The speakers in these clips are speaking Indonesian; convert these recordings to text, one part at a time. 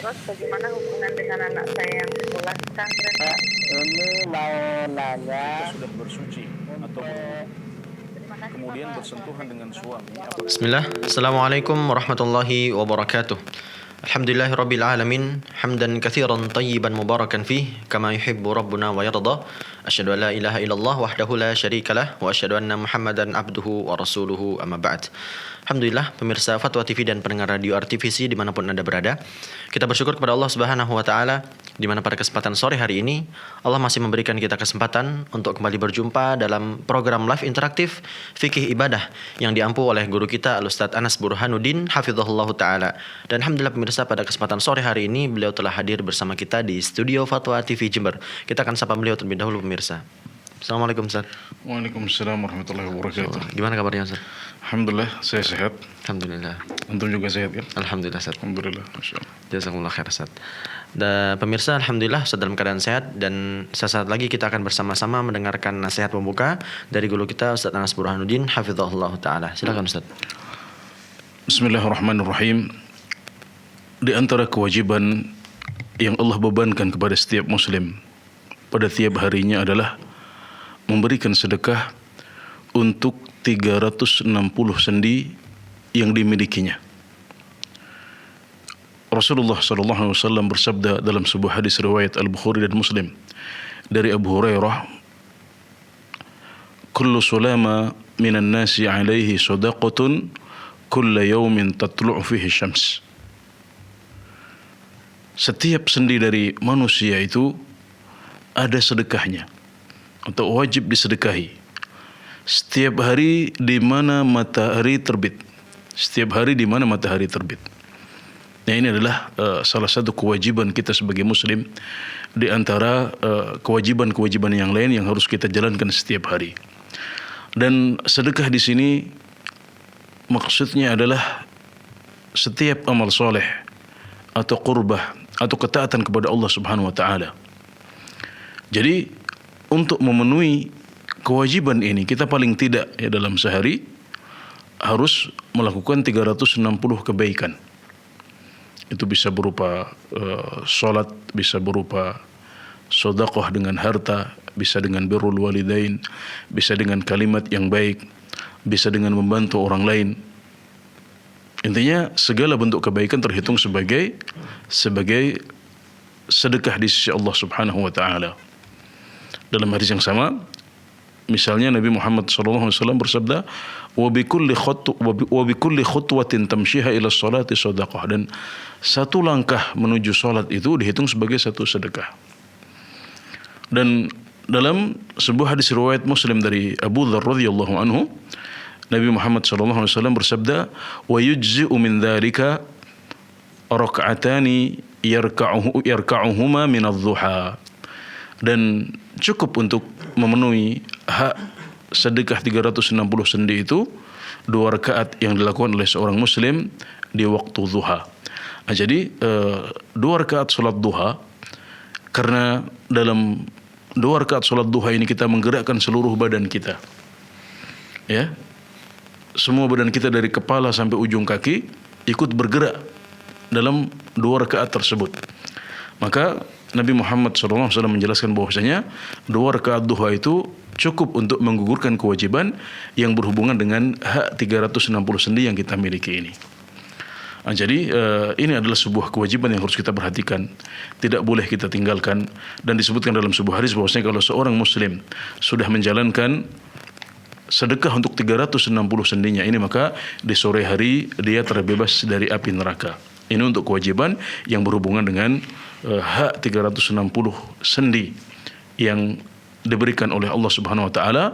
Terus bagaimana hubungan dengan anak saya yang sekolah di pesantren? Ini mau nanya sudah bersuci atau Terima kasih, kemudian Bapak. bersentuhan dengan suami. Bismillah. Assalamualaikum warahmatullahi wabarakatuh. Alhamdulillahirabbil alamin, hamdan katsiran tayyiban mubarakan fih, kama yuhibbu rabbuna wa yarda. Asyhadu an la ilaha illallah wahdahu la syarikalah wa asyhadu anna Muhammadan abduhu wa rasuluhu amma ba'd. Alhamdulillah, pemirsa Fatwa TV dan pendengar radio RTVC dimanapun Anda berada, kita bersyukur kepada Allah Subhanahu wa Ta'ala, di mana pada kesempatan sore hari ini Allah masih memberikan kita kesempatan untuk kembali berjumpa dalam program live interaktif Fikih Ibadah yang diampu oleh guru kita Al-Ustadz Anas Burhanuddin Hafizahullah Ta'ala. Dan Alhamdulillah pemirsa, pada kesempatan sore hari ini beliau telah hadir bersama kita di studio Fatwa TV Jember. Kita akan sapa beliau terlebih dahulu pemirsa. Assalamualaikum Ustaz. Waalaikumsalam warahmatullahi wabarakatuh. Gimana kabarnya Ustaz? Alhamdulillah, saya sehat. Alhamdulillah. Antum juga sehat kan? Alhamdulillah Ustaz. Alhamdulillah, Masya Allah. Jazakumullah khair Ustaz. Dan pemirsa, Alhamdulillah Ustaz dalam keadaan sehat, dan sesaat lagi kita akan bersama-sama mendengarkan nasihat pembuka dari guru kita Ustaz Anas Burhanuddin Hafizahullah Ta'ala. Silakan Ustaz. Bismillahirrahmanirrahim. Di antara kewajiban yang Allah bebankan kepada setiap muslim pada tiap harinya adalah memberikan sedekah untuk 360 sendi yang dimilikinya. Rasulullah SAW bersabda dalam sebuah hadis riwayat Al-Bukhari dan Muslim dari Abu Hurairah, "Kullu sulama minan nasi alaihi sadaqatun kulla yawmin tatlu'u fihi syams." Setiap sendi dari manusia itu ada sedekahnya atau wajib disedekahi setiap hari di mana matahari terbit. Setiap hari di mana matahari terbit. Nah, ini adalah salah satu kewajiban kita sebagai muslim di antara kewajiban-kewajiban yang lain yang harus kita jalankan setiap hari. Dan sedekah di sini maksudnya adalah setiap amal soleh atau qurbah atau ketaatan kepada Allah Subhanahu wa taala. Jadi untuk memenuhi kewajiban ini kita paling tidak dalam sehari harus melakukan 360 kebaikan. Itu bisa berupa salat, bisa berupa sedekah dengan harta, bisa dengan birrul walidain, bisa dengan kalimat yang baik, bisa dengan membantu orang lain. Intinya segala bentuk kebaikan terhitung sebagai sedekah di sisi Allah Subhanahu wa taala. Dalam hadis yang sama, misalnya Nabi Muhammad SAW bersabda, wa bi kulli khutwatin tamshiha ila sholati sadaqah, dan satu langkah menuju salat itu dihitung sebagai satu sedekah. Dan dalam sebuah hadis riwayat Muslim dari Abu Dzar radhiyallahu anhu, Nabi Muhammad SAW bersabda, wa yujzi'u min dzalika raka'atani yarka'uhuma min adh-dhuha, dan cukup untuk memenuhi hak sedekah 360 sendi itu 2 rakaat yang dilakukan oleh seorang muslim di waktu duha. Nah, jadi 2 rakaat salat duha, karena dalam 2 rakaat salat duha ini kita menggerakkan seluruh badan kita. Ya. Semua badan kita dari kepala sampai ujung kaki ikut bergerak dalam 2 rakaat tersebut. Maka Nabi Muhammad SAW menjelaskan bahwasanya 2 rakaat duha itu cukup untuk menggugurkan kewajiban yang berhubungan dengan hak 360 sendi yang kita miliki ini. Nah, jadi ini adalah sebuah kewajiban yang harus kita perhatikan, tidak boleh kita tinggalkan. Dan disebutkan dalam sebuah hadis bahwasanya kalau seorang muslim sudah menjalankan sedekah untuk 360 sendinya ini, maka di sore hari dia terbebas dari api neraka. Ini untuk kewajiban yang berhubungan dengan hak 360 sendi yang diberikan oleh Allah Subhanahu wa taala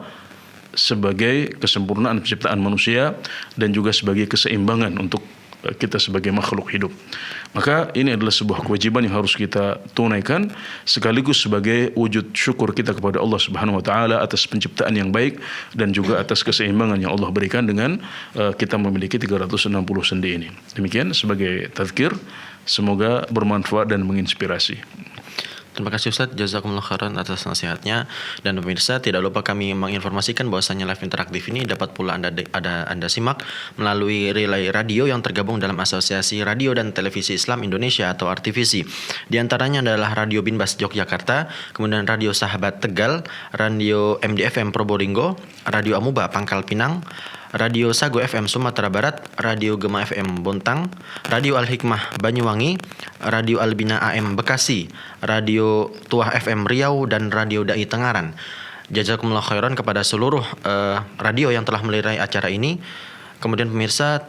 sebagai kesempurnaan penciptaan manusia dan juga sebagai keseimbangan untuk kita sebagai makhluk hidup. Maka ini adalah sebuah kewajiban yang harus kita tunaikan sekaligus sebagai wujud syukur kita kepada Allah Subhanahu wa taala atas penciptaan yang baik dan juga atas keseimbangan yang Allah berikan dengan kita memiliki 360 sendi ini. Demikian sebagai tazkir, semoga bermanfaat dan menginspirasi. Terima kasih Ustadz, jazakumullah khairan atas nasihatnya. Dan pemirsa, tidak lupa kami menginformasikan bahwasanya live interaktif ini dapat pula Anda simak melalui relay radio yang tergabung dalam Asosiasi Radio dan Televisi Islam Indonesia atau RTVC. Di antaranya adalah Radio Binbas Yogyakarta, kemudian Radio Sahabat Tegal, Radio MDFM Probolinggo, Radio Amuba Pangkal Pinang, Radio Sago FM Sumatera Barat, Radio Gema FM Bontang, Radio Al-Hikmah Banyuwangi, Radio Albina AM Bekasi, Radio Tuah FM Riau, dan Radio Dai Tengaran. Jazakumullah khairan kepada seluruh radio yang telah melirai acara ini. Kemudian pemirsa,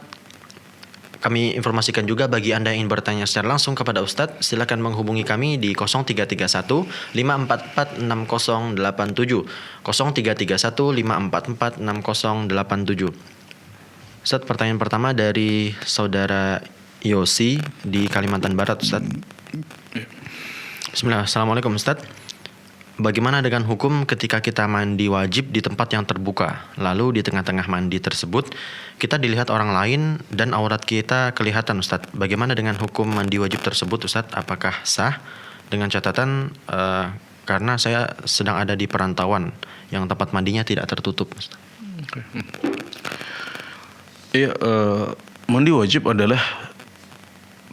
kami informasikan juga bagi Anda yang ingin bertanya secara langsung kepada Ustadz, silakan menghubungi kami di 0331 544 6087. 0331 544 6087. Ustadz, pertanyaan pertama dari saudara Yosi di Kalimantan Barat, Ustadz. Bismillah. Assalamualaikum Ustadz. Bagaimana dengan hukum ketika kita mandi wajib di tempat yang terbuka, lalu di tengah-tengah mandi tersebut kita dilihat orang lain dan aurat kita kelihatan, Ustadz? Bagaimana dengan hukum mandi wajib tersebut, Ustadz? Apakah sah? Dengan catatan karena saya sedang ada di perantauan yang tempat mandinya tidak tertutup, Ustadz. Iya, mandi wajib adalah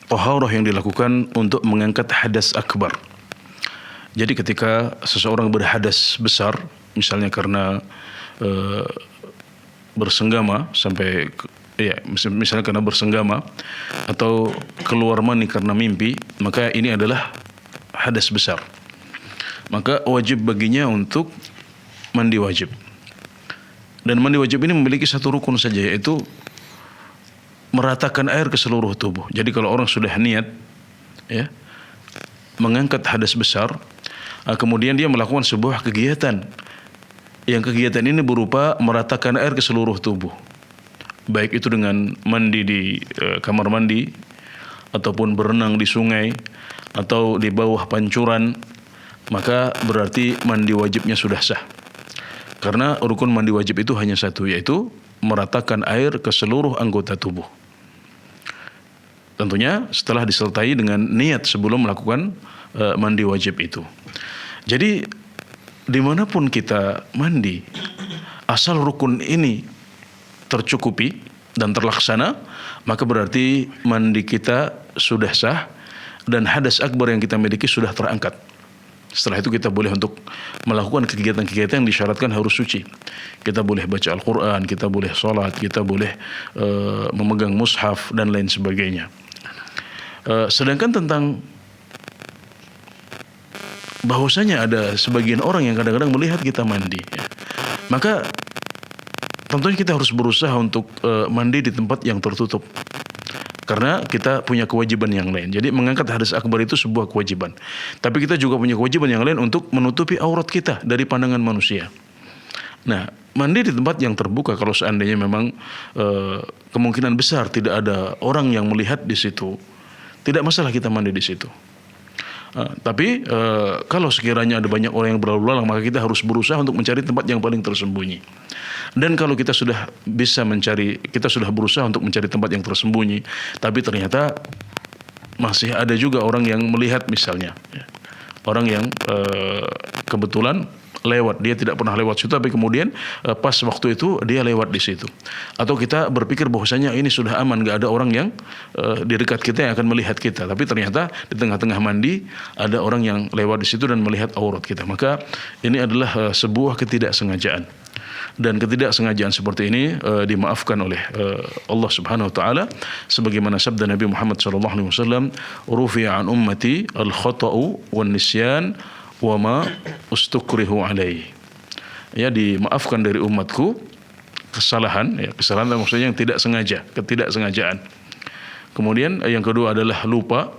taharah yang dilakukan untuk mengangkat hadas akbar. Jadi ketika seseorang berhadas besar, misalnya karena bersenggama sampai misalnya karena bersenggama atau keluar mani karena mimpi, maka ini adalah hadas besar. Maka wajib baginya untuk mandi wajib. Dan mandi wajib ini memiliki satu rukun saja, yaitu meratakan air ke seluruh tubuh. Jadi kalau orang sudah niat mengangkat hadas besar, kemudian dia melakukan sebuah kegiatan. Yang kegiatan ini berupa meratakan air ke seluruh tubuh. Baik itu dengan mandi di kamar mandi, ataupun berenang di sungai, atau di bawah pancuran, maka berarti mandi wajibnya sudah sah. Karena rukun mandi wajib itu hanya satu, yaitu meratakan air ke seluruh anggota tubuh. Tentunya setelah disertai dengan niat sebelum melakukan mandi wajib itu. Jadi dimanapun kita mandi, asal rukun ini tercukupi dan terlaksana, maka berarti mandi kita sudah sah dan hadas akbar yang kita miliki sudah terangkat. Setelah itu kita boleh untuk melakukan kegiatan-kegiatan yang disyaratkan harus suci. Kita boleh baca Al-Quran, kita boleh sholat, kita boleh memegang mushaf dan lain sebagainya. Sedangkan tentang bahwasanya ada sebagian orang yang kadang-kadang melihat kita mandi, maka tentunya kita harus berusaha untuk mandi di tempat yang tertutup. Karena kita punya kewajiban yang lain. Jadi mengangkat hadas akbar itu sebuah kewajiban. Tapi kita juga punya kewajiban yang lain untuk menutupi aurat kita dari pandangan manusia. Nah, mandi di tempat yang terbuka kalau seandainya memang kemungkinan besar tidak ada orang yang melihat di situ, tidak masalah kita mandi di situ. Tapi kalau sekiranya ada banyak orang yang berlalu lalang, maka kita harus berusaha untuk mencari tempat yang paling tersembunyi. Dan kalau kita sudah bisa mencari, kita sudah berusaha untuk mencari tempat yang tersembunyi, tapi ternyata masih ada juga orang yang melihat, misalnya orang yang kebetulan lewat, dia tidak pernah lewat situ, tapi kemudian pas waktu itu dia lewat di situ. Atau kita berpikir bahwasanya ini sudah aman, gak ada orang yang di dekat kita yang akan melihat kita, tapi ternyata di tengah-tengah mandi ada orang yang lewat di situ dan melihat aurat kita. Maka ini adalah sebuah ketidaksengajaan. Dan ketidaksengajaan seperti ini dimaafkan oleh Allah Subhanahu wa taala, sebagaimana sabda Nabi Muhammad sallallahu alaihi wasallam, "Rufi'a an ummati al-khata'u wan nisyan wa ma ustukrihu alaihi." Ya, dimaafkan dari umatku kesalahan, kesalahan maksudnya yang tidak sengaja, ketidaksengajaan. Kemudian yang kedua adalah lupa,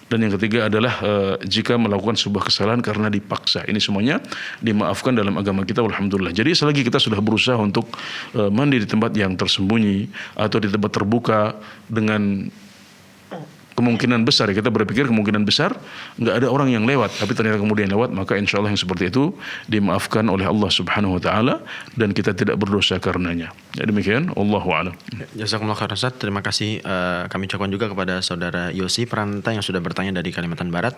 dan yang ketiga adalah jika melakukan sebuah kesalahan karena dipaksa. Ini semuanya dimaafkan dalam agama kita, alhamdulillah. Jadi selagi kita sudah berusaha untuk mandi di tempat yang tersembunyi atau di tempat terbuka dengan kemungkinan besar, kita berpikir kemungkinan besar nggak ada orang yang lewat, tapi ternyata kemudian lewat, maka insya Allah yang seperti itu dimaafkan oleh Allah Subhanahu Wa Taala dan kita tidak berdosa karenanya. Ya, demikian, Allahu a'lam. Jazakumullah khairan Ustaz. Terima kasih kami ucapkan juga kepada saudara Yosi Pranata yang sudah bertanya dari Kalimantan Barat.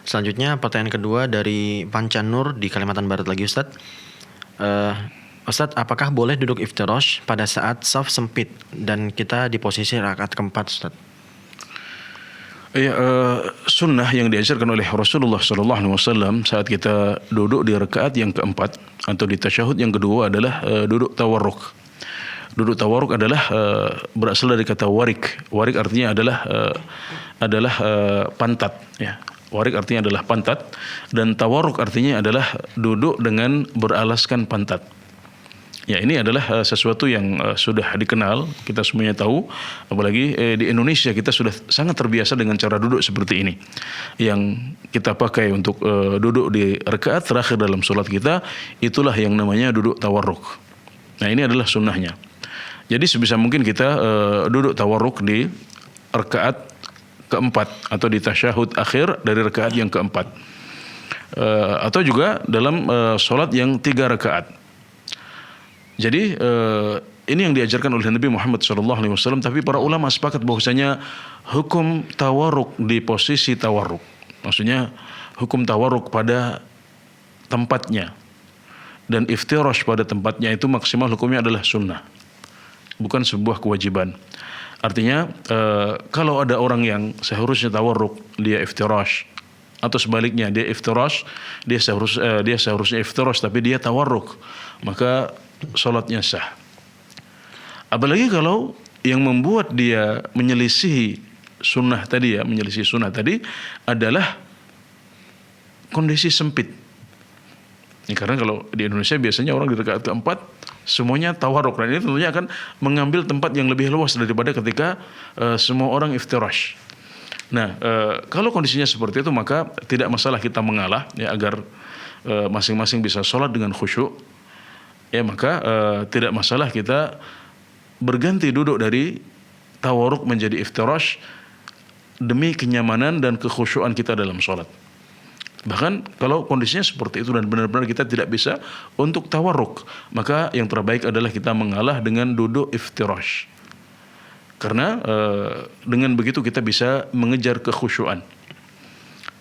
Selanjutnya pertanyaan kedua dari Pancanur di Kalimantan Barat lagi Ustaz. Ustaz, apakah boleh duduk iftirash pada saat saf sempit dan kita di posisi rakaat keempat Ustaz? Ya, sunnah yang diajarkan oleh Rasulullah SAW saat kita duduk di rakaat yang keempat atau di tasyahud yang kedua adalah duduk tawarruk. Duduk tawarruk adalah berasal dari kata warik. Warik artinya adalah pantat. Ya. Warik artinya adalah pantat dan tawarruk artinya adalah duduk dengan beralaskan pantat. Ya, ini adalah sesuatu yang sudah dikenal, kita semuanya tahu, apalagi di Indonesia kita sudah sangat terbiasa dengan cara duduk seperti ini. Yang kita pakai untuk duduk di rakaat terakhir dalam sholat kita, itulah yang namanya duduk tawarruk. Nah, ini adalah sunnahnya. Jadi sebisa mungkin kita duduk tawarruk di rakaat keempat atau di tasyahud akhir dari rakaat yang keempat. Atau juga dalam sholat yang 3 rakaat. Jadi ini yang diajarkan oleh Nabi Muhammad SAW, tapi para ulama sepakat bahwasanya hukum tawarruk di posisi tawarruk, maksudnya hukum tawarruk pada tempatnya dan iftirash pada tempatnya itu maksimal hukumnya adalah sunnah, bukan sebuah kewajiban. Artinya kalau ada orang yang seharusnya tawarruk dia iftirash, atau sebaliknya dia iftirash, dia seharusnya iftirash tapi dia tawarruk, maka sholatnya sah. Apalagi kalau yang membuat dia menyelisihi sunnah tadi adalah kondisi sempit. Ya, karena kalau di Indonesia biasanya orang di rakaat keempat semuanya tawarruk, dan ini tentunya akan mengambil tempat yang lebih luas daripada ketika semua orang iftirash. Nah, kalau kondisinya seperti itu maka tidak masalah kita mengalah ya, agar masing-masing bisa sholat dengan khusyuk. Ya, maka tidak masalah kita berganti duduk dari tawarruk menjadi iftirash demi kenyamanan dan kekhusyuan kita dalam sholat. Bahkan kalau kondisinya seperti itu dan benar-benar kita tidak bisa untuk tawarruk, maka yang terbaik adalah kita mengalah dengan duduk iftirash. Karena dengan begitu kita bisa mengejar kekhusyuan.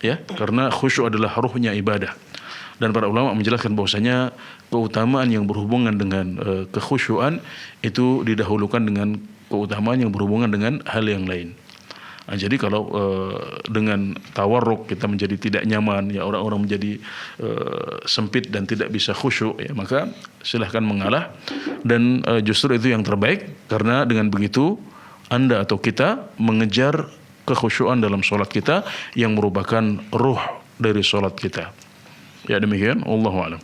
Ya, karena khusyuk adalah ruhnya ibadah. Dan para ulama menjelaskan bahwasanya keutamaan yang berhubungan dengan kekhusyuan itu didahulukan dengan keutamaan yang berhubungan dengan hal yang lain. Nah, jadi kalau dengan tawarruk kita menjadi tidak nyaman, ya orang-orang menjadi sempit dan tidak bisa khusyuk, ya maka silahkan mengalah dan justru itu yang terbaik, karena dengan begitu Anda atau kita mengejar kekhusyuan dalam sholat kita yang merupakan ruh dari sholat kita. Ya, demikian, Allahu a'lam.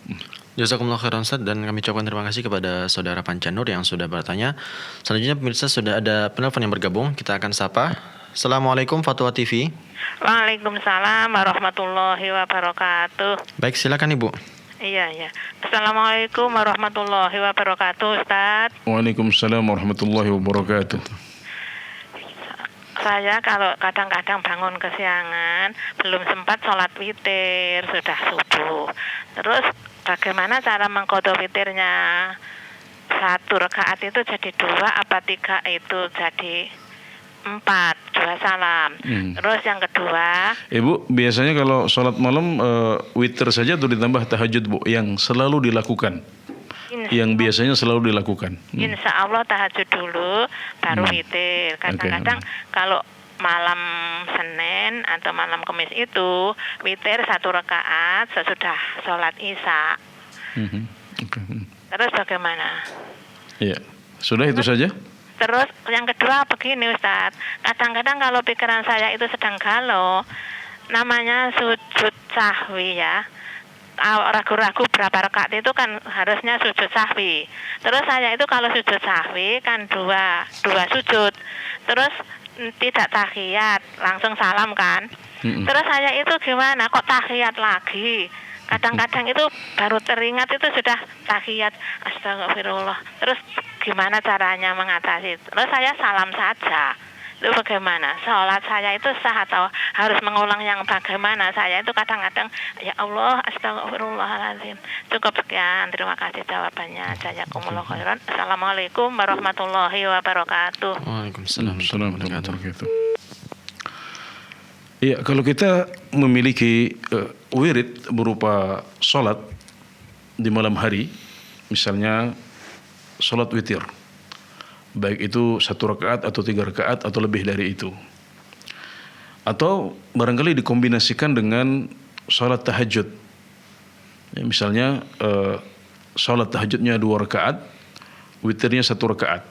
Jazakumullah khairan Ustaz, dan kami ucapkan terima kasih kepada saudara Pancanur yang sudah bertanya. Selanjutnya pemirsa sudah ada penelpon yang bergabung, kita akan sapa. Assalamualaikum Fatwa TV. Waalaikumsalam warahmatullahi wabarakatuh. Baik, silakan Ibu. Iya. Assalamualaikum warahmatullahi wabarakatuh, Ustaz. Waalaikumsalam warahmatullahi wabarakatuh. Saya kalau kadang-kadang bangun kesiangan, belum sempat sholat witir, sudah subuh. Terus bagaimana cara mengqadha witirnya? 1 rakaat itu jadi 2, apa 3 itu jadi 4, 2 salam. Terus yang kedua, Ibu, biasanya kalau sholat malam witir saja atau ditambah tahajud, Bu, yang selalu dilakukan? Yang biasanya selalu dilakukan. Insya Allah tahajud dulu, baru witir. Kadang-kadang kalau malam Senin atau malam Kamis itu witir 1 rakaat sesudah sholat Isya. Terus bagaimana? Iya, sudah itu saja. Terus yang kedua begini Ustaz, kadang-kadang kalau pikiran saya itu sedang galau, namanya sujud sahwi ya. Ragu-ragu berapa rakaat itu kan harusnya sujud sahwi. Terus saya itu kalau sujud sahwi kan dua sujud. Terus tidak tahiyat, langsung salam kan. Terus saya itu gimana kok tahiyat lagi? Kadang-kadang itu baru teringat itu sudah tahiyat, astagfirullah. Terus gimana caranya mengatasi? Terus saya salam saja. Itu bagaimana? Sholat saya itu sah atau harus mengulang yang bagaimana? Saya itu kadang-kadang, ya Allah, astagfirullahaladzim. Cukup sekian, terima kasih jawabannya. Jazakumullah khairan. Assalamualaikum warahmatullahi wabarakatuh. Waalaikumsalam warahmatullahi wabarakatuh. Iya, kalau kita memiliki wirid berupa sholat di malam hari, misalnya sholat witir, baik itu 1 rakaat atau 3 rakaat atau lebih dari itu, atau barangkali dikombinasikan dengan sholat tahajud, ya, misalnya sholat tahajudnya 2 rakaat, witirnya 1 rakaat,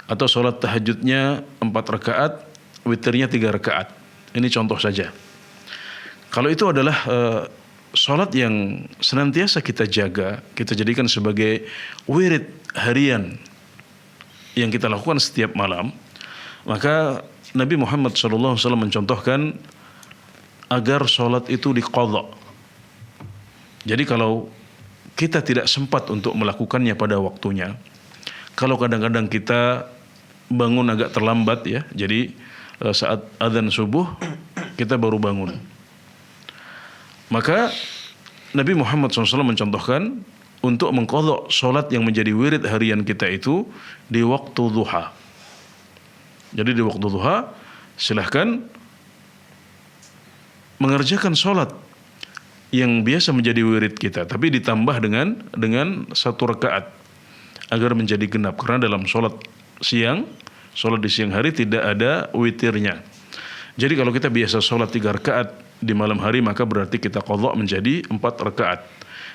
atau sholat tahajudnya 4 rakaat, witirnya 3 rakaat. Ini contoh saja. Kalau itu adalah sholat yang senantiasa kita jaga, kita jadikan sebagai wirid harian yang kita lakukan setiap malam, maka Nabi Muhammad SAW mencontohkan agar sholat itu diqadha. Jadi kalau kita tidak sempat untuk melakukannya pada waktunya, kalau kadang-kadang kita bangun agak terlambat ya, jadi saat adzan subuh kita baru bangun, maka Nabi Muhammad SAW mencontohkan untuk mengqadha sholat yang menjadi wirid harian kita itu di waktu duha. Jadi di waktu duha silahkan mengerjakan sholat yang biasa menjadi wirid kita, tapi ditambah dengan 1 rakaat agar menjadi genap, karena dalam sholat di siang hari tidak ada witirnya. Jadi kalau kita biasa sholat 3 rakaat di malam hari, maka berarti kita qadha menjadi 4 rakaat.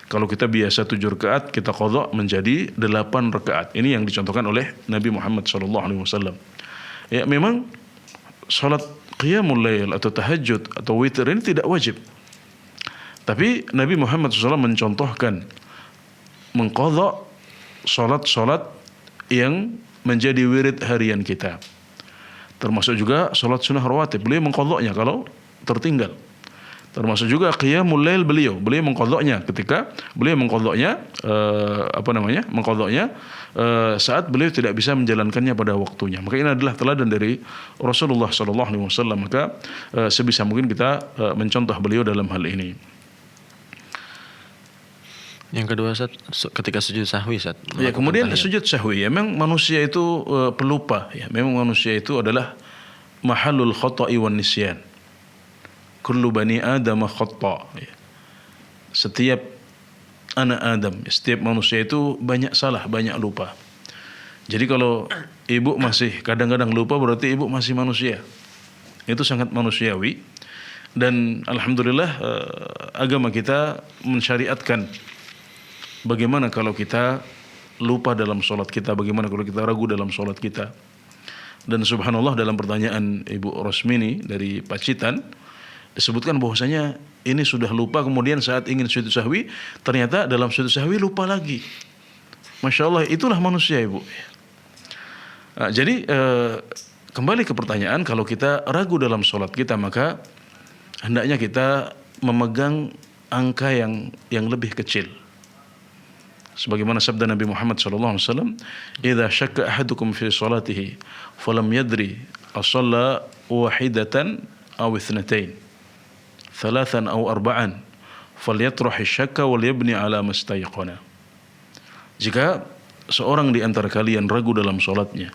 Kalau kita biasa 7 rakaat, kita qadha menjadi 8 rakaat. Ini yang dicontohkan oleh Nabi Muhammad SAW. Ya, memang sholat qiyamul lail atau tahajud atau witir ini tidak wajib. Tapi Nabi Muhammad SAW mencontohkan mengqadha sholat-sholat yang menjadi wirid harian kita. Termasuk juga sholat sunnah rawatib, beliau mengqadhanya kalau tertinggal. Termasuk juga qiyamul lail, beliau mengqadhanya ketika beliau mengqadhanya saat beliau tidak bisa menjalankannya pada waktunya. Maka ini adalah teladan dari Rasulullah SAW. Maka sebisa mungkin kita mencontoh beliau dalam hal ini. Yang kedua, Ustaz, ketika sujud sahwi, Ustaz. Ya, kemudian sujud sahwi, ya, memang manusia itu pelupa, ya. Memang manusia itu adalah mahallul khata'i wan nisyan. Kullu bani Adam khata'. Ya. Setiap anak Adam, setiap manusia itu banyak salah, banyak lupa. Jadi kalau ibu masih kadang-kadang lupa, berarti ibu masih manusia. Itu sangat manusiawi. Dan alhamdulillah agama kita mensyariatkan bagaimana kalau kita lupa dalam sholat kita, bagaimana kalau kita ragu dalam sholat kita. Dan subhanallah, dalam pertanyaan Ibu Rosmini dari Pacitan disebutkan bahwasanya ini sudah lupa, kemudian saat ingin sujud sahwi ternyata dalam sujud sahwi lupa lagi. Masya Allah, itulah manusia, Ibu. Jadi kembali ke pertanyaan, kalau kita ragu dalam sholat kita, maka hendaknya kita memegang angka yang lebih kecil. Sebagaimana sabda Nabi Muhammad SAW, "Idza syakka ahadukum fi salatihi falam yadri ashalla wahidatan aw itsnatain, thalathan aw arba'an, falyatrah asy-syakka wal yabni 'ala mastayqana." Jika seorang di antara kalian ragu dalam salatnya,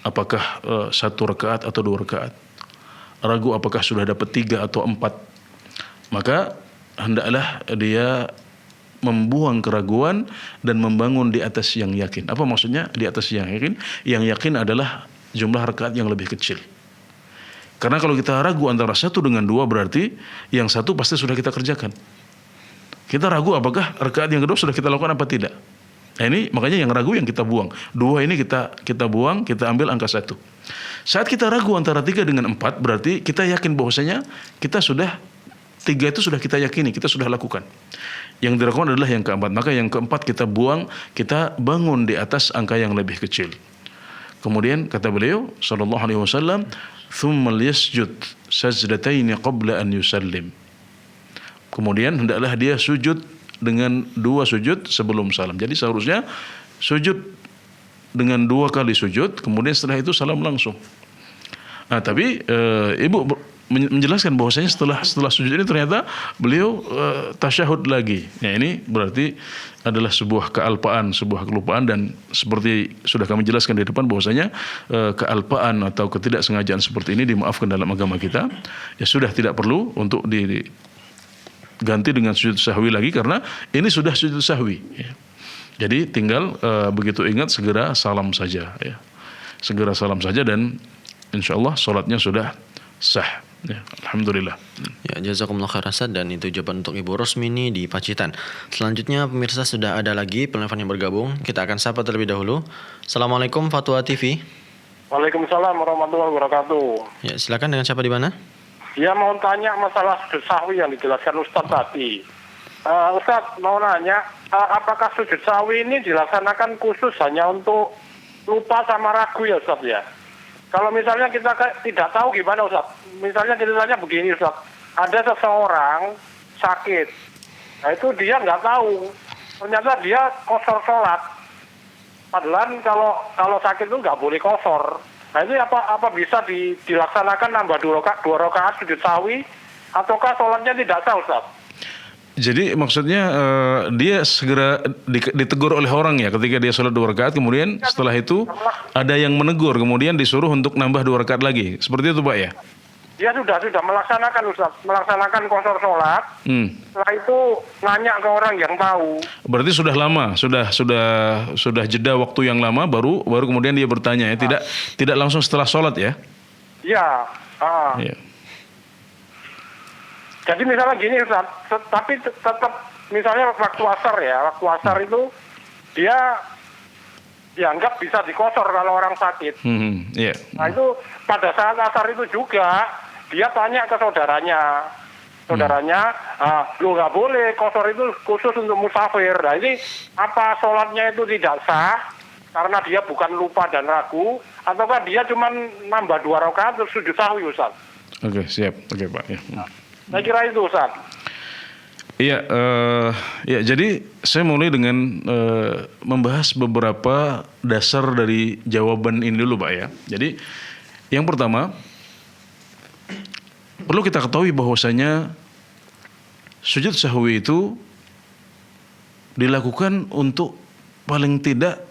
apakah 1 rakaat atau 2 rakaat, ragu apakah sudah dapat 3 atau 4, maka hendaklah dia membuang keraguan dan membangun di atas yang yakin. Apa maksudnya di atas yang yakin? Yang yakin adalah jumlah rakaat yang lebih kecil. Karena kalau kita ragu antara 1 dengan 2, berarti yang 1 pasti sudah kita kerjakan. Kita ragu apakah rakaat yang kedua sudah kita lakukan apa tidak. Nah ini makanya yang ragu yang kita buang. 2 ini kita buang, kita ambil angka 1. Saat kita ragu antara 3 dengan 4, berarti kita yakin bahwasanya kita sudah 3 itu sudah kita yakini, kita sudah lakukan. Yang dilakukan adalah yang keempat. Maka yang keempat kita buang, kita bangun di atas angka yang lebih kecil. Kemudian kata beliau sallallahu alaihi wasallam, "Tsumma yasjud sajdataini qabla an yusallim." Kemudian hendaklah dia sujud dengan 2 sujud sebelum salam. Jadi seharusnya sujud dengan 2 kali sujud, kemudian setelah itu salam langsung. Nah, tapi ibu menjelaskan bahwasanya setelah sujud ini ternyata beliau tasyahud lagi. Ya, ini berarti adalah sebuah kealpaan, sebuah kelupaan, dan seperti sudah kami jelaskan di depan bahwasanya kealpaan atau ketidaksengajaan seperti ini dimaafkan dalam agama kita. Ya sudah, tidak perlu untuk diganti dengan sujud sahwi lagi karena ini sudah sujud sahwi. Ya. Jadi tinggal begitu ingat segera salam saja. Ya. Segera salam saja dan insya Allah sholatnya sudah sah. Ya, alhamdulillah. Ya, jazakumullah khairan Ustaz, dan itu jawaban untuk Ibu Rosmini di Pacitan. Selanjutnya pemirsa sudah ada lagi penelpon yang bergabung. Kita akan sapa terlebih dahulu. Assalamualaikum Fatwa TV. Waalaikumsalam warahmatullahi wabarakatuh. Ya, silakan, dengan siapa di mana? Ya, mau tanya masalah sujud sahwi yang dijelaskan Ustaz tadi. Ustaz mau nanya, apakah sujud sahwi ini dilaksanakan khusus hanya untuk lupa sama ragu ya Ustaz ya? Kalau misalnya kita tidak tahu gimana Ustaz, misalnya ceritanya begini Ustaz, ada seseorang sakit, nah itu dia nggak tahu, ternyata dia kosor sholat, padahal kalau sakit itu nggak boleh kosor. Nah itu apa bisa dilaksanakan nambah 2 rakaat sujud sahwi, ataukah sholatnya tidak sah Ustaz? Jadi maksudnya dia segera ditegur oleh orang ya ketika dia sholat 2 rakaat, kemudian setelah itu ada yang menegur, kemudian disuruh untuk nambah 2 rakaat lagi. Seperti itu Pak ya? Dia sudah melaksanakan Ustaz, melaksanakan kosor sholat. Setelah itu nanya ke orang yang tahu. Berarti sudah lama, sudah jeda waktu yang lama baru kemudian dia bertanya ya, tidak langsung setelah sholat ya? Iya. Iya. Jadi misalnya gini Ustaz, tapi tetap misalnya waktu asar itu dia dianggap bisa dikosor kalau orang sakit. Yeah. Nah itu pada saat asar itu juga dia tanya ke saudaranya, lu nggak boleh kosor itu khusus untuk musafir. Nah ini apa sholatnya itu tidak sah karena dia bukan lupa dan ragu, ataukah dia cuma nambah 2 rakaat terus sujud sahwi Ustaz? Oke, siap. Oke Pak. Ya. Saya kira itu Ustaz. Iya, ya jadi saya mulai dengan membahas beberapa dasar dari jawaban ini dulu Pak ya. Jadi yang pertama perlu kita ketahui bahwasanya sujud sahwi itu dilakukan untuk paling tidak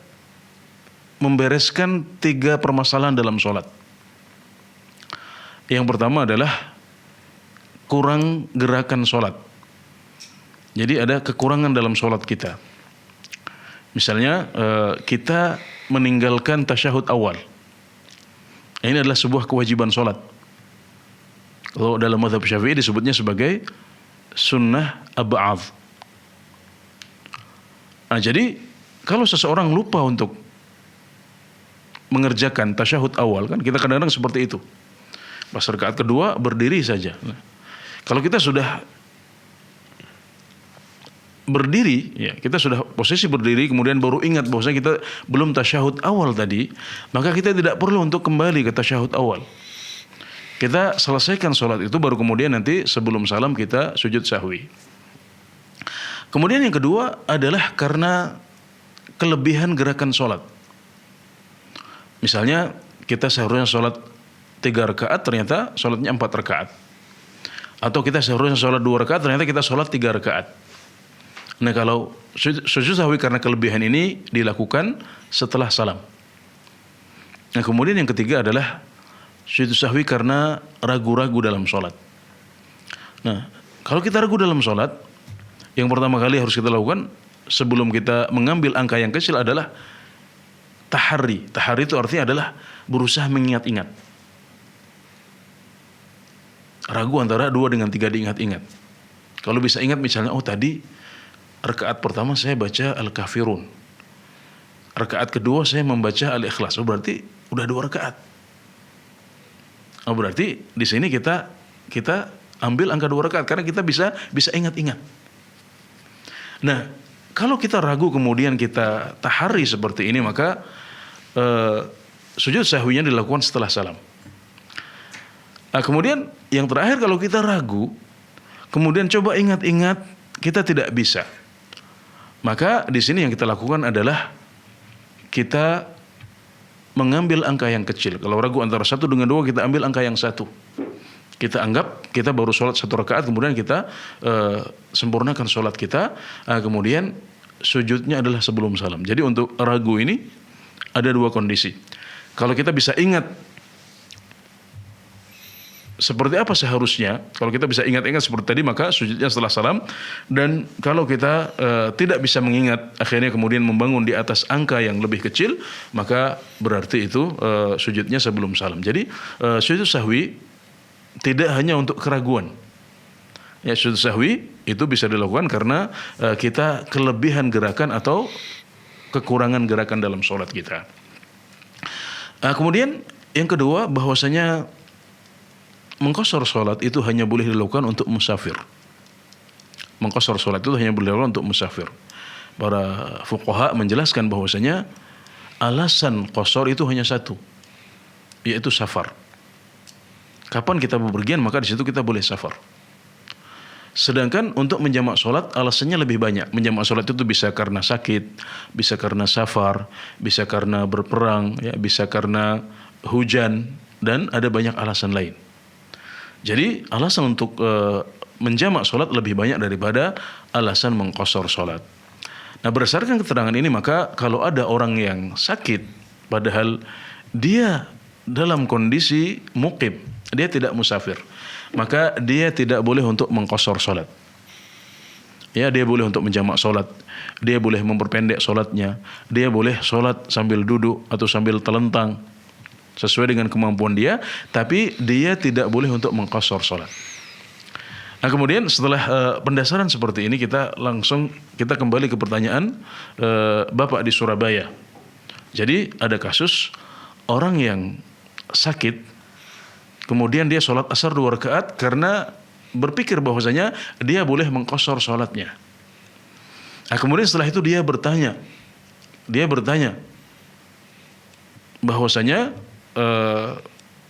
membereskan 3 permasalahan dalam sholat. Yang pertama adalah kurang gerakan sholat. Jadi ada kekurangan dalam sholat kita. Misalnya kita meninggalkan tasyahud awal. Ini adalah sebuah kewajiban sholat. Kalau dalam mazhab Syafi'i disebutnya sebagai sunnah ab'ad. Nah, jadi kalau seseorang lupa untuk mengerjakan tasyahud awal, kan kita kadang-kadang seperti itu. Pas rakaat kedua berdiri saja. Nah, kalau kita sudah berdiri, ya kita sudah posisi berdiri, kemudian baru ingat bahwasanya kita belum tasyahud awal tadi, maka kita tidak perlu untuk kembali ke tasyahud awal. Kita selesaikan sholat itu, baru kemudian nanti sebelum salam kita sujud sahwi. Kemudian yang kedua adalah karena kelebihan gerakan sholat. Misalnya kita seharusnya sholat 3 rakaat, ternyata sholatnya 4 rakaat. Atau kita seharusnya sholat 2 rakaat, ternyata kita sholat 3 rakaat. Nah kalau sujud sahwi karena kelebihan ini dilakukan setelah salam. Nah kemudian yang ketiga adalah sujud sahwi karena ragu-ragu dalam sholat. Nah kalau kita ragu dalam sholat, yang pertama kali harus kita lakukan sebelum kita mengambil angka yang kecil adalah tahari. Tahari itu artinya adalah berusaha mengingat-ingat. Ragu antara 2 dengan 3 diingat-ingat. Kalau bisa ingat misalnya, oh tadi rakaat pertama saya baca Al-Kafirun. Rakaat kedua saya membaca Al-Ikhlas. Oh berarti udah 2 rakaat. Oh berarti di sini kita ambil angka 2 rakaat karena kita bisa ingat-ingat. Nah, kalau kita ragu kemudian kita tahari seperti ini, maka sujud sahwinya dilakukan setelah salam. Nah, kemudian yang terakhir kalau kita ragu, kemudian coba ingat-ingat, kita tidak bisa. Maka di sini yang kita lakukan adalah kita mengambil angka yang kecil. Kalau ragu antara 1 dengan 2, kita ambil angka yang 1. Kita anggap kita baru sholat 1 rakaat, kemudian kita sempurnakan sholat kita, kemudian sujudnya adalah sebelum salam. Jadi untuk ragu ini ada 2 kondisi. Kalau kita bisa ingat seperti apa seharusnya, kalau kita bisa ingat-ingat seperti tadi, maka sujudnya setelah salam. Dan kalau kita tidak bisa mengingat, akhirnya kemudian membangun di atas angka yang lebih kecil, maka berarti itu sujudnya sebelum salam. Jadi sujud sahwi tidak hanya untuk keraguan. Ya, sujud sahwi itu bisa dilakukan karena kita kelebihan gerakan atau kekurangan gerakan dalam sholat kita. Kemudian yang kedua, bahwasanya mengqashar sholat itu hanya boleh dilakukan untuk musafir. Mengqashar sholat itu hanya boleh dilakukan untuk musafir. Para fuqaha menjelaskan bahwasanya alasan qashar itu hanya satu, yaitu safar. Kapan kita bepergian, maka di situ kita boleh safar. Sedangkan untuk menjamak sholat alasannya lebih banyak. Menjamak sholat itu bisa karena sakit, bisa karena safar, bisa karena berperang, ya, bisa karena hujan, dan ada banyak alasan lain. Jadi alasan untuk menjamak sholat lebih banyak daripada alasan mengqashar sholat. Nah, berdasarkan keterangan ini, maka kalau ada orang yang sakit padahal dia dalam kondisi muqim, dia tidak musafir, maka dia tidak boleh untuk mengqashar sholat. Ya, dia boleh untuk menjamak sholat, dia boleh memperpendek sholatnya, dia boleh sholat sambil duduk atau sambil telentang sesuai dengan kemampuan dia, tapi dia tidak boleh untuk mengqashar sholat. Nah, kemudian setelah pendasaran seperti ini, kita kembali ke pertanyaan Bapak di Surabaya. Jadi ada kasus orang yang sakit, kemudian dia sholat asar 2 rakaat karena berpikir bahwasanya dia boleh mengqashar sholatnya. Nah, kemudian setelah itu dia bertanya bahwasanya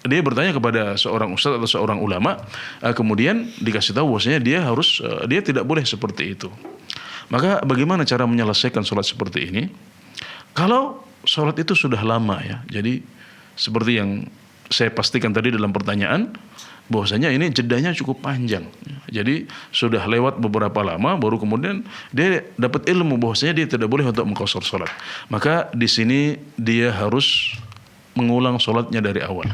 dia bertanya kepada seorang ustaz atau seorang ulama, kemudian dikasih tahu bahwasanya dia tidak boleh seperti itu. Maka bagaimana cara menyelesaikan sholat seperti ini? Kalau sholat itu sudah lama, ya, jadi seperti yang saya pastikan tadi dalam pertanyaan, bahwasanya ini jedanya cukup panjang. Jadi sudah lewat beberapa lama, baru kemudian dia dapat ilmu bahwasanya dia tidak boleh untuk mengqashar sholat. Maka di sini dia harus mengulang sholatnya dari awal.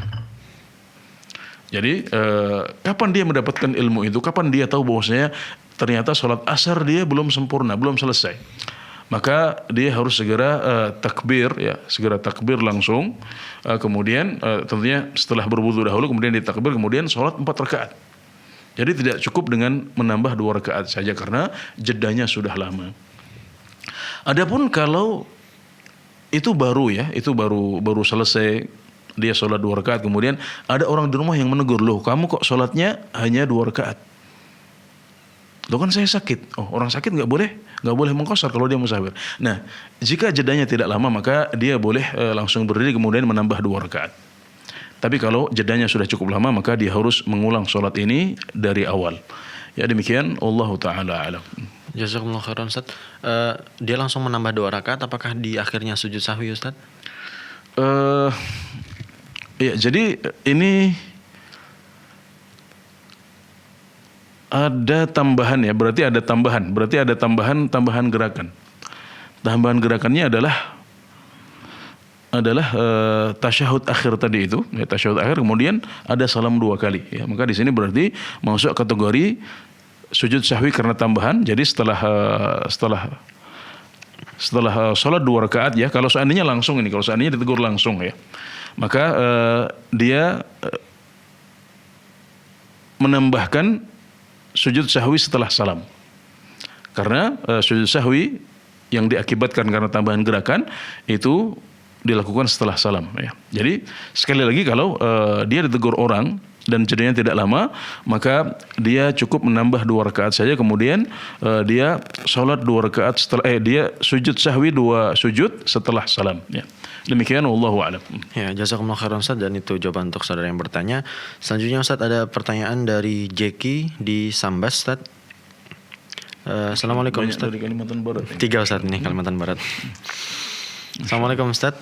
Jadi kapan dia mendapatkan ilmu itu? Kapan dia tahu bahwasanya ternyata sholat asar dia belum sempurna, belum selesai? Maka dia harus segera takbir, ya, segera takbir langsung. Kemudian tentunya setelah berwudu dahulu, kemudian ditakbir, kemudian sholat 4 rakaat. Jadi tidak cukup dengan menambah 2 rakaat saja karena jedanya sudah lama. Adapun kalau itu baru, ya, itu baru selesai, dia sholat 2 rakaat, kemudian ada orang di rumah yang menegur, loh kamu kok sholatnya hanya 2 rakaat? Loh kan saya sakit. Oh, orang sakit nggak boleh mengqashar kalau dia musafir. Nah, jika jedanya tidak lama, maka dia boleh langsung berdiri kemudian menambah 2 rakaat. Tapi kalau jedanya sudah cukup lama, maka dia harus mengulang sholat ini dari awal. Ya, demikian, Allahu ta'ala alam. Jazakumullah khairan, Ustaz. Dia langsung menambah 2 rakaat, apakah di akhirnya sujud sahwi, Ustaz? Ya, jadi ini ada tambahan, ya, berarti ada tambahan gerakan. Tambahan gerakannya adalah tasyahud akhir tadi itu, ya, tasyahud akhir, kemudian ada salam 2 kali, ya. Maka di sini berarti masuk kategori sujud sahwi karena tambahan. Jadi setelah sholat 2 rakaat, ya, kalau seandainya ditegur langsung, ya, maka dia menambahkan sujud sahwi setelah salam. Karena sujud sahwi yang diakibatkan karena tambahan gerakan itu dilakukan setelah salam, ya. Jadi sekali lagi, kalau dia ditegur orang dan jedanya tidak lama, maka dia cukup menambah 2 rakaat saja, kemudian dia sholat 2 rakaat setelah dia sujud sahwi 2 sujud setelah salam, ya. Demikian, wallahu a'lam. Ya, jazakumullah khairan, Ustaz, dan itu jawaban untuk saudara yang bertanya. Selanjutnya, Ustaz, ada pertanyaan dari Jeki di Sambas, Ustaz. Assalamualaikum, Ustaz. Dari Kalimantan Barat. 3, Ustaz, ini Kalimantan Barat. Assalamualaikum, Ustaz.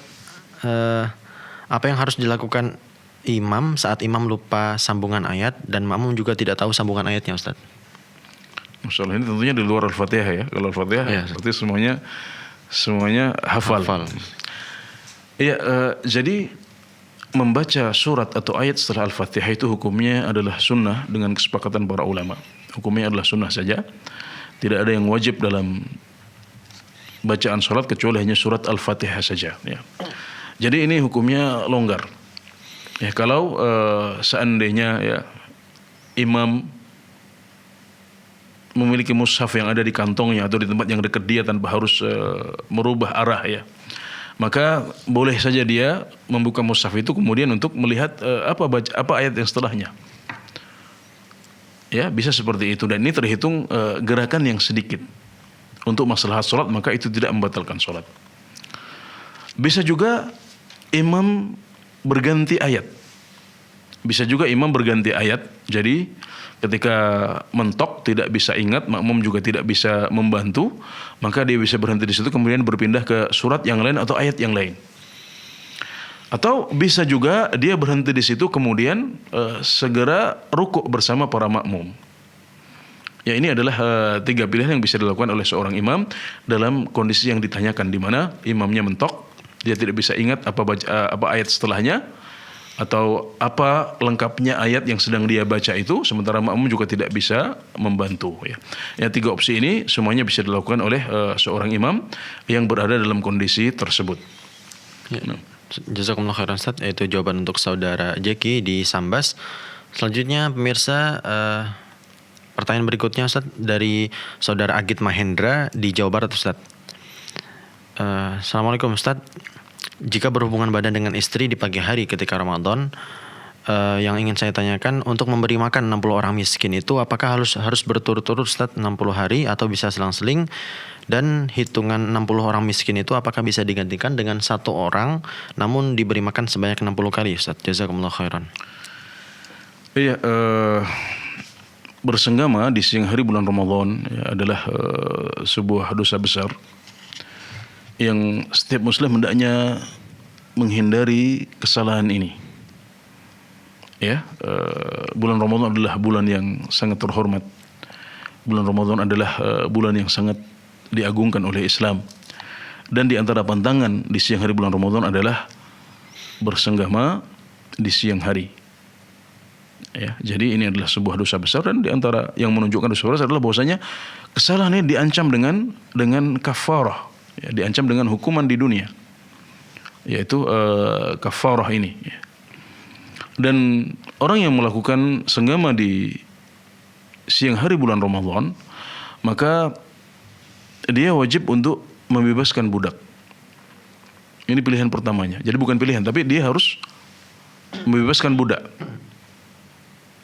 apa yang harus dilakukan imam saat imam lupa sambungan ayat dan makmum juga tidak tahu sambungan ayatnya, Ustaz? Masalah ini tentunya di luar Al-Fatihah ya. Kalau Al-Fatihah berarti semuanya hafal. Iya, jadi membaca surat atau ayat setelah Al-Fatihah itu hukumnya adalah sunnah dengan kesepakatan para ulama. Hukumnya adalah sunnah saja. Tidak ada yang wajib dalam bacaan salat kecuali hanya surat Al-Fatihah saja. Ya. Jadi ini hukumnya longgar. Ya, kalau seandainya ya imam memiliki mushaf yang ada di kantongnya atau di tempat yang dekat dia tanpa harus merubah arah ya, maka boleh saja dia membuka mushaf itu kemudian untuk melihat apa ayat yang setelahnya. Ya, bisa seperti itu, dan ini terhitung gerakan yang sedikit untuk maslahat salat, maka itu tidak membatalkan salat. Bisa juga imam berganti ayat. Bisa juga imam berganti ayat. Jadi ketika mentok tidak bisa ingat, makmum juga tidak bisa membantu, maka dia bisa berhenti di situ kemudian berpindah ke surat yang lain atau ayat yang lain. Atau bisa juga dia berhenti di situ kemudian segera rukuk bersama para makmum. Ya, ini adalah tiga pilihan yang bisa dilakukan oleh seorang imam dalam kondisi yang ditanyakan, di mana imamnya mentok, dia tidak bisa ingat apa ayat setelahnya atau apa lengkapnya ayat yang sedang dia baca itu, sementara makmum juga tidak bisa membantu. Ya, tiga opsi ini semuanya bisa dilakukan oleh seorang imam yang berada dalam kondisi tersebut. Ya. Jazakumullah khairan, Ustaz. Itu jawaban untuk saudara Jeki di Sambas. Selanjutnya pemirsa, pertanyaan berikutnya, Ustaz, dari saudara Agit Mahendra di Jawa Barat, Ustaz. Assalamualaikum, Ustaz. Jika berhubungan badan dengan istri di pagi hari ketika Ramadan, yang ingin saya tanyakan, untuk memberi makan 60 orang miskin itu apakah harus berturut-turut, Ustaz, 60 hari atau bisa selang-seling? Dan hitungan 60 orang miskin itu apakah bisa digantikan dengan satu orang namun diberi makan sebanyak 60 kali, Ustaz? Jazakumullah khairan. Iya, bersenggama di siang hari bulan Ramadan ya, adalah sebuah dosa besar yang setiap muslim hendaknya menghindari kesalahan ini. Ya, bulan Ramadan adalah bulan yang sangat terhormat. Bulan Ramadan adalah bulan yang sangat diagungkan oleh Islam. Dan di antara pantangan di siang hari bulan Ramadan adalah bersenggama di siang hari. Ya, jadi ini adalah sebuah dosa besar, dan di antara yang menunjukkan dosa besar adalah bahwasanya kesalahan ini diancam dengan kafarah, ya, diancam dengan hukuman di dunia, yaitu kafarah ini. Ya. Dan orang yang melakukan senggama di siang hari bulan Ramadan, maka dia wajib untuk membebaskan budak. Ini pilihan pertamanya. Jadi bukan pilihan, tapi dia harus membebaskan budak.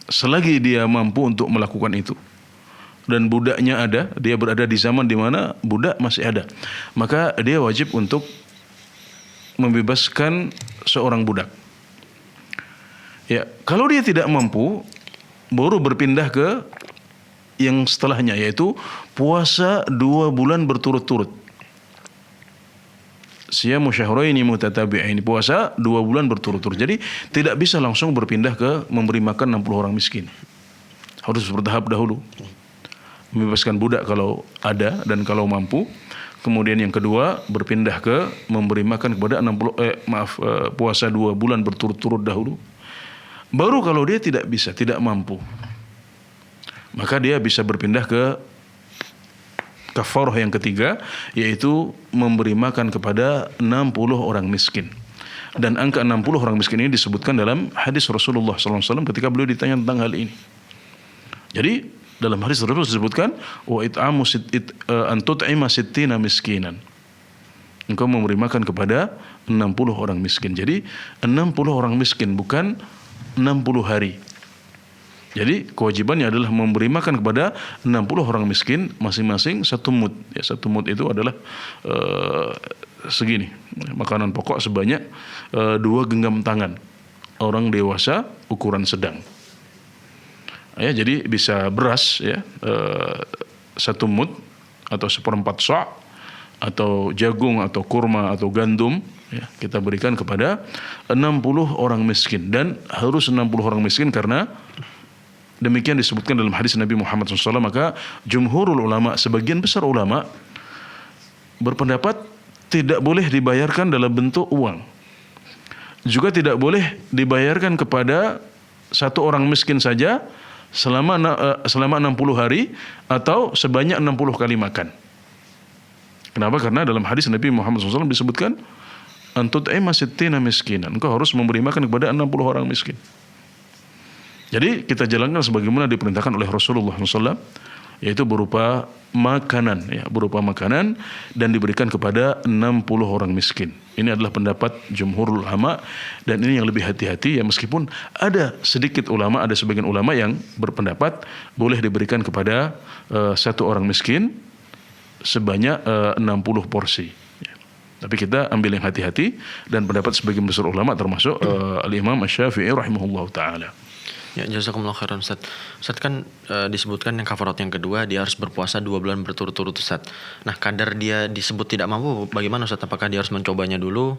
Selagi dia mampu untuk melakukan itu, dan budaknya ada, dia berada di zaman di mana budak masih ada, maka dia wajib untuk membebaskan seorang budak. Ya, kalau dia tidak mampu, baru berpindah ke yang setelahnya, yaitu puasa 2 bulan berturut-turut. Siyamu syahraini mutatabi'ain, puasa 2 bulan berturut-turut. Jadi tidak bisa langsung berpindah ke memberi makan 60 orang miskin. Harus bertahap dahulu. Membebaskan budak kalau ada dan kalau mampu. Kemudian yang kedua berpindah ke memberi makan kepada puasa 2 bulan berturut-turut dahulu. Baru kalau dia tidak bisa, tidak mampu, maka dia bisa berpindah ke kafarah yang ketiga, yaitu memberi makan kepada 60 orang miskin. Dan angka 60 orang miskin ini disebutkan dalam hadis Rasulullah SAW ketika beliau ditanya tentang hal ini. Jadi dalam hadis tersebut disebutkan wa it'amu an tut'ima sittina miskinan. Engkau memberi makan kepada 60 orang miskin. Jadi 60 orang miskin, bukan 60 hari. Jadi kewajibannya adalah memberi makan kepada 60 orang miskin, masing-masing 1 mud. Ya, 1 mud itu adalah segini, makanan pokok sebanyak 2 genggam tangan orang dewasa ukuran sedang. Ya, jadi bisa beras ya, 1 mud atau 1/4 sa', atau jagung atau kurma atau gandum, ya, kita berikan kepada 60 orang miskin, dan harus 60 orang miskin karena demikian disebutkan dalam hadis Nabi Muhammad SAW. Maka jumhurul ulama, sebagian besar ulama berpendapat tidak boleh dibayarkan dalam bentuk uang, juga tidak boleh dibayarkan kepada satu orang miskin saja selama 60 hari atau sebanyak 60 kali makan. Kenapa? Karena dalam hadis Nabi Muhammad SAW disebutkan antut'ima sittina miskinan, engkau harus memberi makan kepada 60 orang miskin. Jadi kita jalankan sebagaimana diperintahkan oleh Rasulullah SAW, yaitu berupa makanan, ya, berupa makanan dan diberikan kepada 60 orang miskin. Ini adalah pendapat jumhur ulama, dan ini yang lebih hati-hati, ya, meskipun ada sedikit ulama, ada sebagian ulama yang berpendapat boleh diberikan kepada satu orang miskin sebanyak 60 porsi. Ya. Tapi kita ambil yang hati-hati, dan pendapat sebagian besar ulama termasuk Al-Imam Asy-Syafi'i rahimahullah ta'ala. Ya, jazakumullah khairan Ustaz. Ustaz kan disebutkan yang kafarat yang kedua dia harus berpuasa 2 bulan berturut-turut Ustaz. Nah, kadar dia disebut tidak mampu, bagaimana Ustaz? Apakah dia harus mencobanya dulu?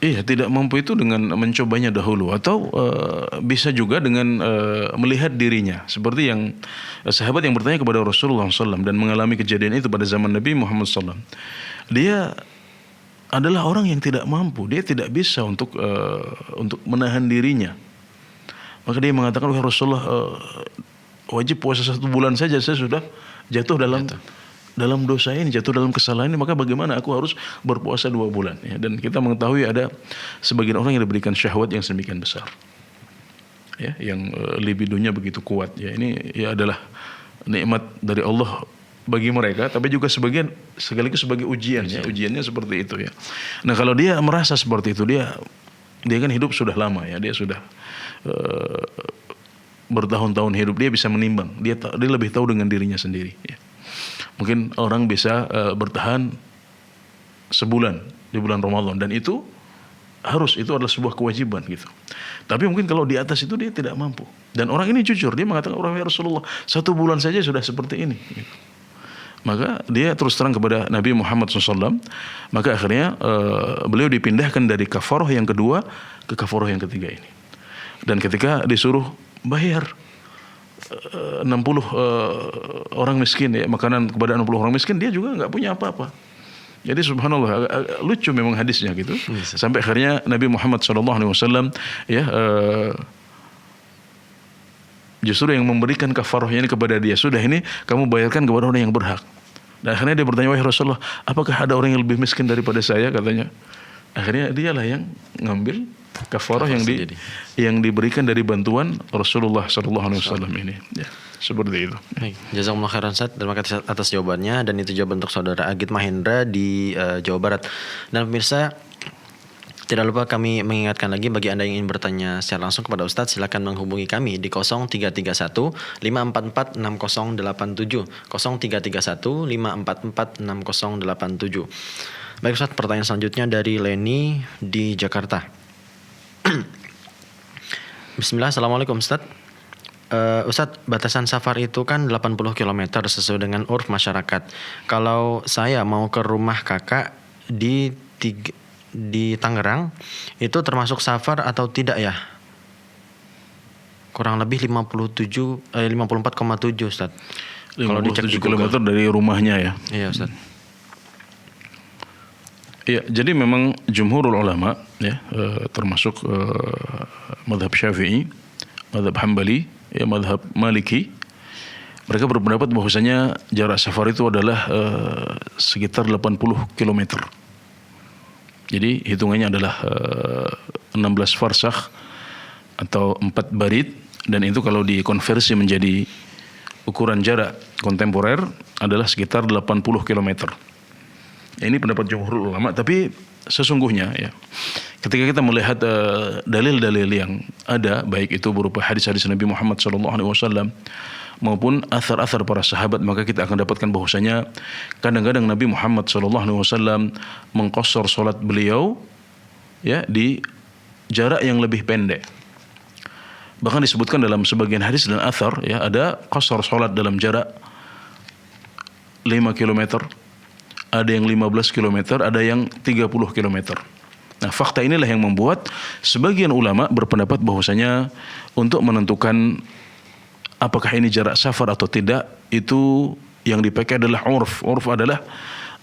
Iya, tidak mampu itu dengan mencobanya dahulu, atau bisa juga dengan melihat dirinya. Seperti yang sahabat yang bertanya kepada Rasulullah SAW dan mengalami kejadian itu pada zaman Nabi Muhammad SAW. Dia adalah orang yang tidak mampu, dia tidak bisa untuk menahan dirinya. Maka dia mengatakan, wahai Rasulullah, wajib puasa 1 bulan saja, saya sudah jatuh dalam dosa ini, jatuh dalam kesalahan ini, maka bagaimana aku harus berpuasa 2 bulan? Ya, dan kita mengetahui ada sebagian orang yang diberikan syahwat yang sedemikian besar, ya, yang libidonya begitu kuat. Ya, ini ya adalah nikmat dari Allah bagi mereka, tapi juga sekaligus sebagai ujian. Ya, ujiannya seperti itu, ya. Nah, kalau dia merasa seperti itu, dia kan hidup sudah lama, ya, dia sudah bertahun-tahun hidup, dia bisa menimbang, dia lebih tahu dengan dirinya sendiri, ya. Mungkin orang bisa bertahan sebulan di bulan Ramadan, dan itu adalah sebuah kewajiban gitu. Tapi mungkin kalau di atas itu dia tidak mampu. Dan orang ini jujur, dia mengatakan, orang Rasulullah 1 bulan saja sudah seperti ini gitu. Maka dia terus terang kepada Nabi Muhammad SAW. Maka akhirnya beliau dipindahkan dari kafarah yang kedua ke kafarah yang ketiga ini. Dan ketika disuruh bayar 60 orang miskin, ya, makanan kepada 60 orang miskin, dia juga nggak punya apa-apa. Jadi subhanallah, lucu memang hadisnya gitu. Sampai akhirnya Nabi Muhammad SAW, ya, justru yang memberikan kafarahnya ini kepada dia, sudah ini kamu bayarkan kepada orang yang berhak. Dan akhirnya dia bertanya, wahai Rasulullah, apakah ada orang yang lebih miskin daripada saya, katanya. Akhirnya dialah yang ngambil kafarah yang diberikan dari bantuan Rasulullah SAW ini, ya, seperti itu. Jazakumullah khairan Ustaz, terima kasih atas jawabannya, dan itu jawaban untuk saudara Agit Mahendra di Jawa Barat. Dan pemirsa, tidak lupa kami mengingatkan lagi bagi Anda yang ingin bertanya secara langsung kepada Ustadz, silakan menghubungi kami di 0331 544 6087 0331 544 6087. Baik Ustadz, pertanyaan selanjutnya dari Leni di Jakarta. Bismillah, Assalamualaikum Ustadz. Ustadz, batasan safar itu kan 80 km sesuai dengan urf masyarakat. Kalau saya mau ke rumah kakak di Tangerang, itu termasuk safar atau tidak ya? Kurang lebih 54,7 Ustaz. Kalau dicek di km dari rumahnya, ya. Iya Ustaz. Iya, jadi memang jumhurul ulama, ya, termasuk mazhab Syafi'i, mazhab Hambali, ya, mazhab Maliki, mereka berpendapat bahwasanya jarak safar itu adalah sekitar 80 km. Jadi hitungannya adalah 16 farsakh atau 4 barid, dan itu kalau dikonversi menjadi ukuran jarak kontemporer adalah sekitar 80 km. Ini pendapat jumhur ulama, tapi sesungguhnya, ya, ketika kita melihat dalil-dalil yang ada, baik itu berupa hadis-hadis Nabi Muhammad SAW maupun athar-athar para sahabat, maka kita akan dapatkan bahwasanya kadang-kadang Nabi Muhammad SAW mengqashar salat beliau, ya, di jarak yang lebih pendek. Bahkan disebutkan dalam sebagian hadis dan athar, ya, ada qashar salat dalam jarak 5 km, ada yang 15 km, ada yang 30 km. Nah, fakta inilah yang membuat sebagian ulama berpendapat bahwasanya untuk menentukan apakah ini jarak safar atau tidak, itu yang dipakai adalah urf. Urf adalah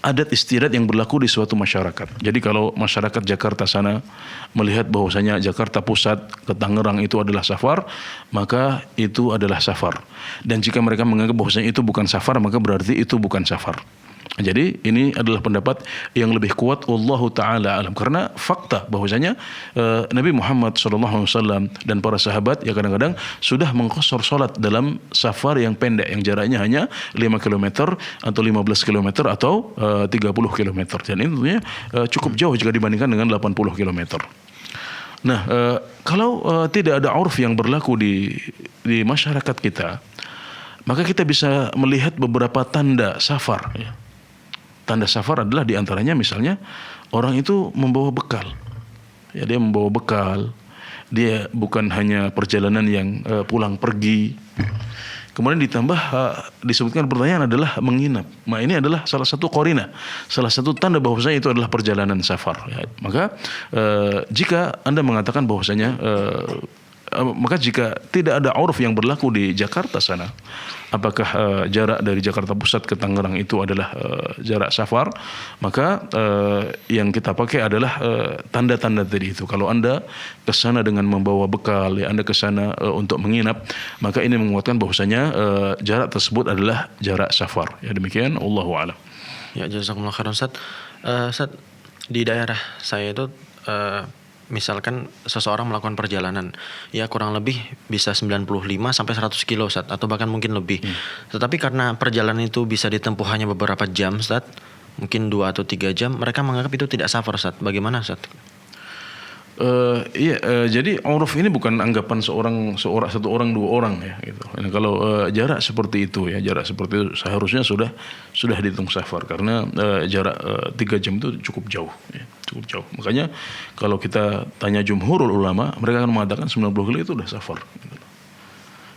adat istiadat yang berlaku di suatu masyarakat. Jadi kalau masyarakat Jakarta sana melihat bahwasanya Jakarta Pusat ke Tangerang itu adalah safar, maka itu adalah safar. Dan jika mereka menganggap bahwasanya itu bukan safar, maka berarti itu bukan safar. Jadi ini adalah pendapat yang lebih kuat, wallahu taala alam, karena fakta bahwasanya Nabi Muhammad SAW dan para sahabat ya kadang-kadang sudah mengqasar salat dalam safar yang pendek yang jaraknya hanya 5 km atau 15 km atau 30 km, dan ini tentunya cukup jauh jika dibandingkan dengan 80 km. Nah, kalau tidak ada urf yang berlaku di masyarakat kita, maka kita bisa melihat beberapa tanda safar ya. Tanda safar adalah diantaranya misalnya orang itu membawa bekal. Ya, dia membawa bekal. Dia bukan hanya perjalanan yang pulang pergi. Kemudian ditambah disebutkan pertanyaan adalah menginap. Nah, ini adalah salah satu qarina, salah satu tanda bahwasanya itu adalah perjalanan safar. Ya, maka jika Anda mengatakan bahwasanya maka jika tidak ada urf yang berlaku di Jakarta sana, apakah jarak dari Jakarta Pusat ke Tangerang itu adalah jarak safar, maka yang kita pakai adalah tanda-tanda tadi itu. Kalau Anda ke sana dengan membawa bekal, ya Anda ke sana untuk menginap, maka ini menguatkan bahwasanya jarak tersebut adalah jarak safar. Ya, demikian, wallahu a'lam. Ya, jazakumullah khairan Ustaz. Ustaz, di daerah saya itu misalkan seseorang melakukan perjalanan ya kurang lebih bisa 95 sampai 100 kilo Ustaz, atau bahkan mungkin lebih. Tetapi karena perjalanan itu bisa ditempuh hanya beberapa jam Ustaz, mungkin 2 atau 3 jam, mereka menganggap itu tidak safar Ustaz. Bagaimana Ustaz? Jadi uruf ini bukan anggapan satu orang dua orang ya gitu. Nah, kalau jarak seperti itu ya, jarak seperti itu seharusnya sudah dihitung safar, karena jarak 3 jam itu cukup jauh ya, cukup jauh. Makanya kalau kita tanya jumhurul ulama, mereka akan mengatakan 90 km itu sudah safar gitu.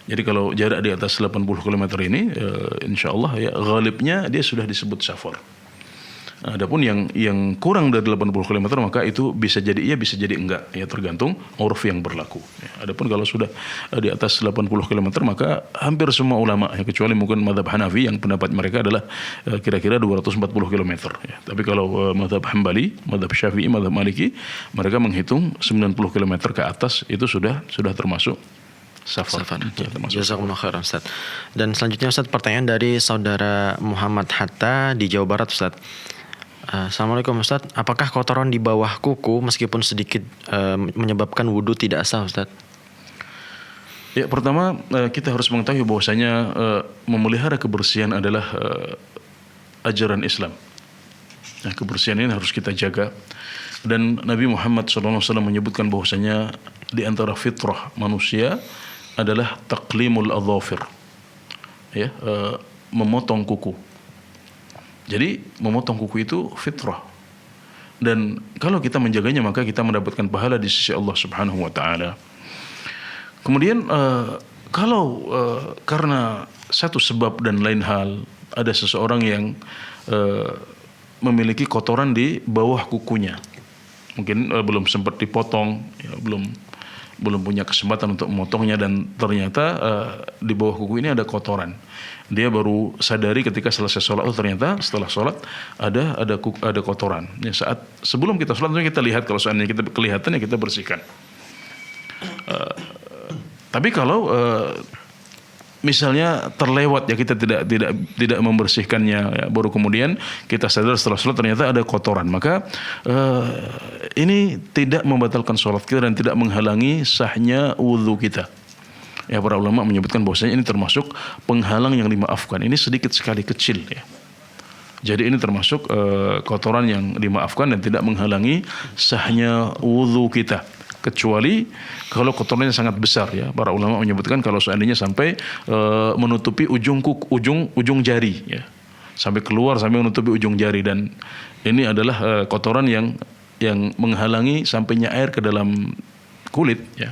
Jadi kalau jarak di atas 80 km ini insyaallah ya ghalibnya dia sudah disebut safar. Adapun yang kurang dari 80 km maka itu bisa jadi iya, bisa jadi enggak ya, tergantung uruf yang berlaku ya. Adapun kalau sudah di atas 80 km maka hampir semua ulama ya, kecuali mungkin mazhab Hanafi yang pendapat mereka adalah kira-kira 240 km ya. Tapi kalau mazhab Hambali, mazhab Syafi'i, mazhab Maliki, mereka menghitung 90 km ke atas itu sudah termasuk safar. Jazakumullah khairan Ustaz. Dan selanjutnya Ustaz, pertanyaan dari saudara Muhammad Hatta di Jawa Barat Ustaz. Assalamualaikum Ustaz, apakah kotoran di bawah kuku meskipun sedikit menyebabkan wudu tidak sah Ustaz? Ya, pertama kita harus mengetahui bahwasanya memelihara kebersihan adalah ajaran Islam. Nah, kebersihan ini harus kita jaga, dan Nabi Muhammad SAW menyebutkan bahwasanya di antara fitrah manusia adalah taqlimul adhafir, ya, memotong kuku. Jadi memotong kuku itu fitrah, dan kalau kita menjaganya maka kita mendapatkan pahala di sisi Allah Subhanahu wa taala. Kemudian kalau karena satu sebab dan lain hal ada seseorang yang memiliki kotoran di bawah kukunya, mungkin belum sempat dipotong ya, belum punya kesempatan untuk memotongnya, dan ternyata di bawah kuku ini ada kotoran. Dia baru sadari ketika selesai sholat, ternyata setelah sholat ada kotoran. Ya, sebelum kita sholat kita lihat, kalau seandainya kita kelihatan ya kita bersihkan. Tapi kalau misalnya terlewat ya, kita tidak membersihkannya ya, baru kemudian kita sadar setelah sholat ternyata ada kotoran, maka ini tidak membatalkan sholat kita dan tidak menghalangi sahnya wudhu kita. Ya, para ulama menyebutkan bahwasanya ini termasuk penghalang yang dimaafkan. Ini sedikit sekali, kecil ya. Jadi ini termasuk kotoran yang dimaafkan dan tidak menghalangi sahnya wudhu kita. Kecuali kalau kotorannya sangat besar ya. Para ulama menyebutkan kalau seandainya sampai menutupi ujung jari ya. Sampai keluar, sampai menutupi ujung jari, dan ini adalah kotoran yang menghalangi sampainya air ke dalam kulit ya.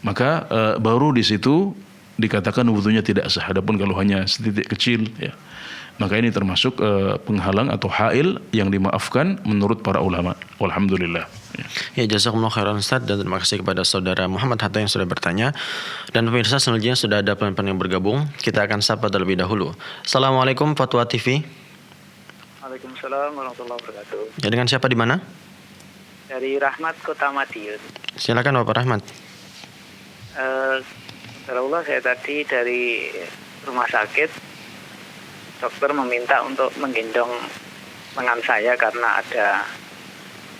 Maka baru di situ dikatakan wudunya tidak sah. Adapun kalau hanya setitik kecil, ya, maka ini termasuk penghalang atau hail yang dimaafkan menurut para ulama. Walhamdulillah. Ya, jazakumullah khairan Ustaz, dan terima kasih kepada saudara Muhammad Hatta yang sudah bertanya. Dan pemirsa, selanjutnya sudah ada penonton yang bergabung. Kita akan sapa terlebih dahulu. Assalamualaikum Fatwa TV. Waalaikumsalam warahmatullahi wabarakatuh. Ya, dengan siapa di mana? Dari Rahmat Kota Madiun. Silakan Bapak Rahmat. Alhamdulillah, saya tadi dari rumah sakit, dokter meminta untuk menggendong lengan saya karena ada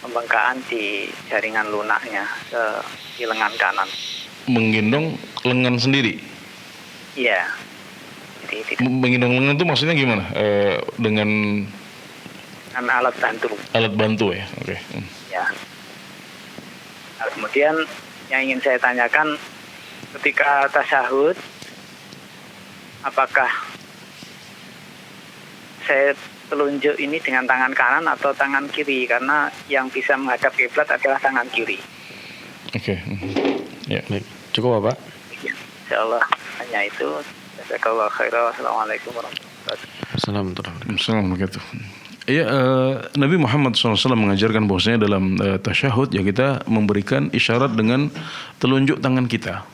pembengkakan di jaringan lunaknya di lengan kanan. Menggendong lengan sendiri? Iya. Jadi tidak Menggendong lengan itu maksudnya gimana? Dengan alat bantu. alat bantu ya? Oke. Ya. Nah, kemudian yang ingin saya tanyakan, ketika tasyahud, apakah saya telunjuk ini dengan tangan kanan atau tangan kiri? Karena yang bisa menghadap kiblat adalah tangan kiri. Oke. Ya. Baik, cukup Bapak. Insyaallah hanya itu. Jazakallahu khairan. Assalamualaikum warahmatullahi wabarakatuh. Assalamualaikum. Assalamualaikum. Iya, Nabi Muhammad SAW mengajarkan bahwasanya dalam tasyahud ya kita memberikan isyarat dengan telunjuk tangan kita.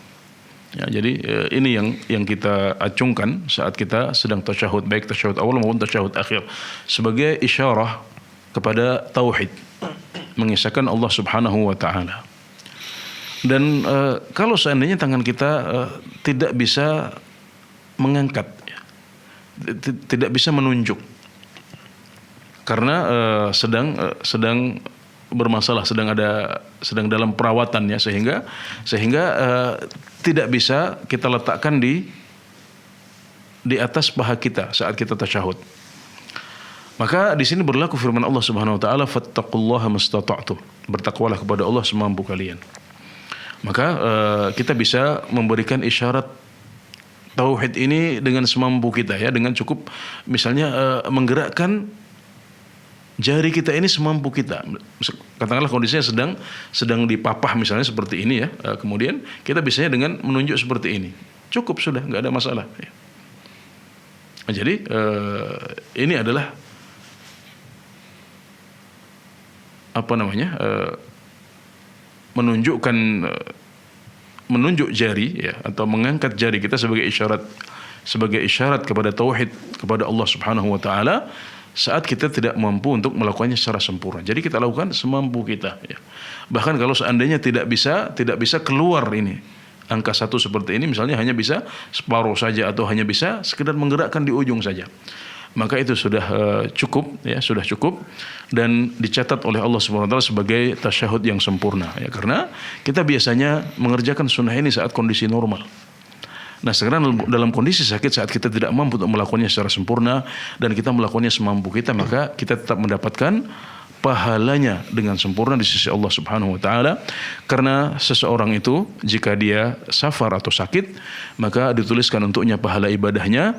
Ya, jadi ini yang kita acungkan saat kita sedang tasyahud, baik tasyahud awal maupun tasyahud akhir, sebagai isyarah kepada tauhid, mengisahkan Allah Subhanahu wa taala. Dan kalau seandainya tangan kita tidak bisa mengangkat, ya, tidak bisa menunjuk, karena sedang bermasalah, sedang dalam perawatan, ya, sehingga tidak bisa kita letakkan di atas paha kita saat kita tasyahud. Maka di sini berlaku firman Allah Subhanahu wa taala, fattaqullaha mastata'tum, bertakwalah kepada Allah semampu kalian. Maka kita bisa memberikan isyarat tauhid ini dengan semampu kita, ya, dengan cukup misalnya menggerakkan jari kita ini semampu kita. Katakanlah kondisinya sedang dipapah misalnya seperti ini, ya. Kemudian kita bisanya dengan menunjuk seperti ini. Cukup sudah, nggak ada masalah. Ya. Jadi ini adalah menunjuk jari, ya, atau mengangkat jari kita sebagai isyarat kepada tauhid kepada Allah Subhanahu wa taala saat kita tidak mampu untuk melakukannya secara sempurna. Jadi kita lakukan semampu kita, ya. Bahkan kalau seandainya tidak bisa keluar ini angka 1 seperti ini, misalnya hanya bisa separuh saja atau hanya bisa sekedar menggerakkan di ujung saja, maka itu sudah cukup, ya, sudah cukup dan dicatat oleh Allah Subhanahu wa taala sebagai tasyahud yang sempurna, ya, karena kita biasanya mengerjakan sunnah ini saat kondisi normal. Nah, sekarang dalam kondisi sakit, saat kita tidak mampu untuk melakukannya secara sempurna dan kita melakukannya semampu kita, maka kita tetap mendapatkan pahalanya dengan sempurna di sisi Allah Subhanahu wa taala. Karena seseorang itu jika dia safar atau sakit, maka dituliskan untuknya pahala ibadahnya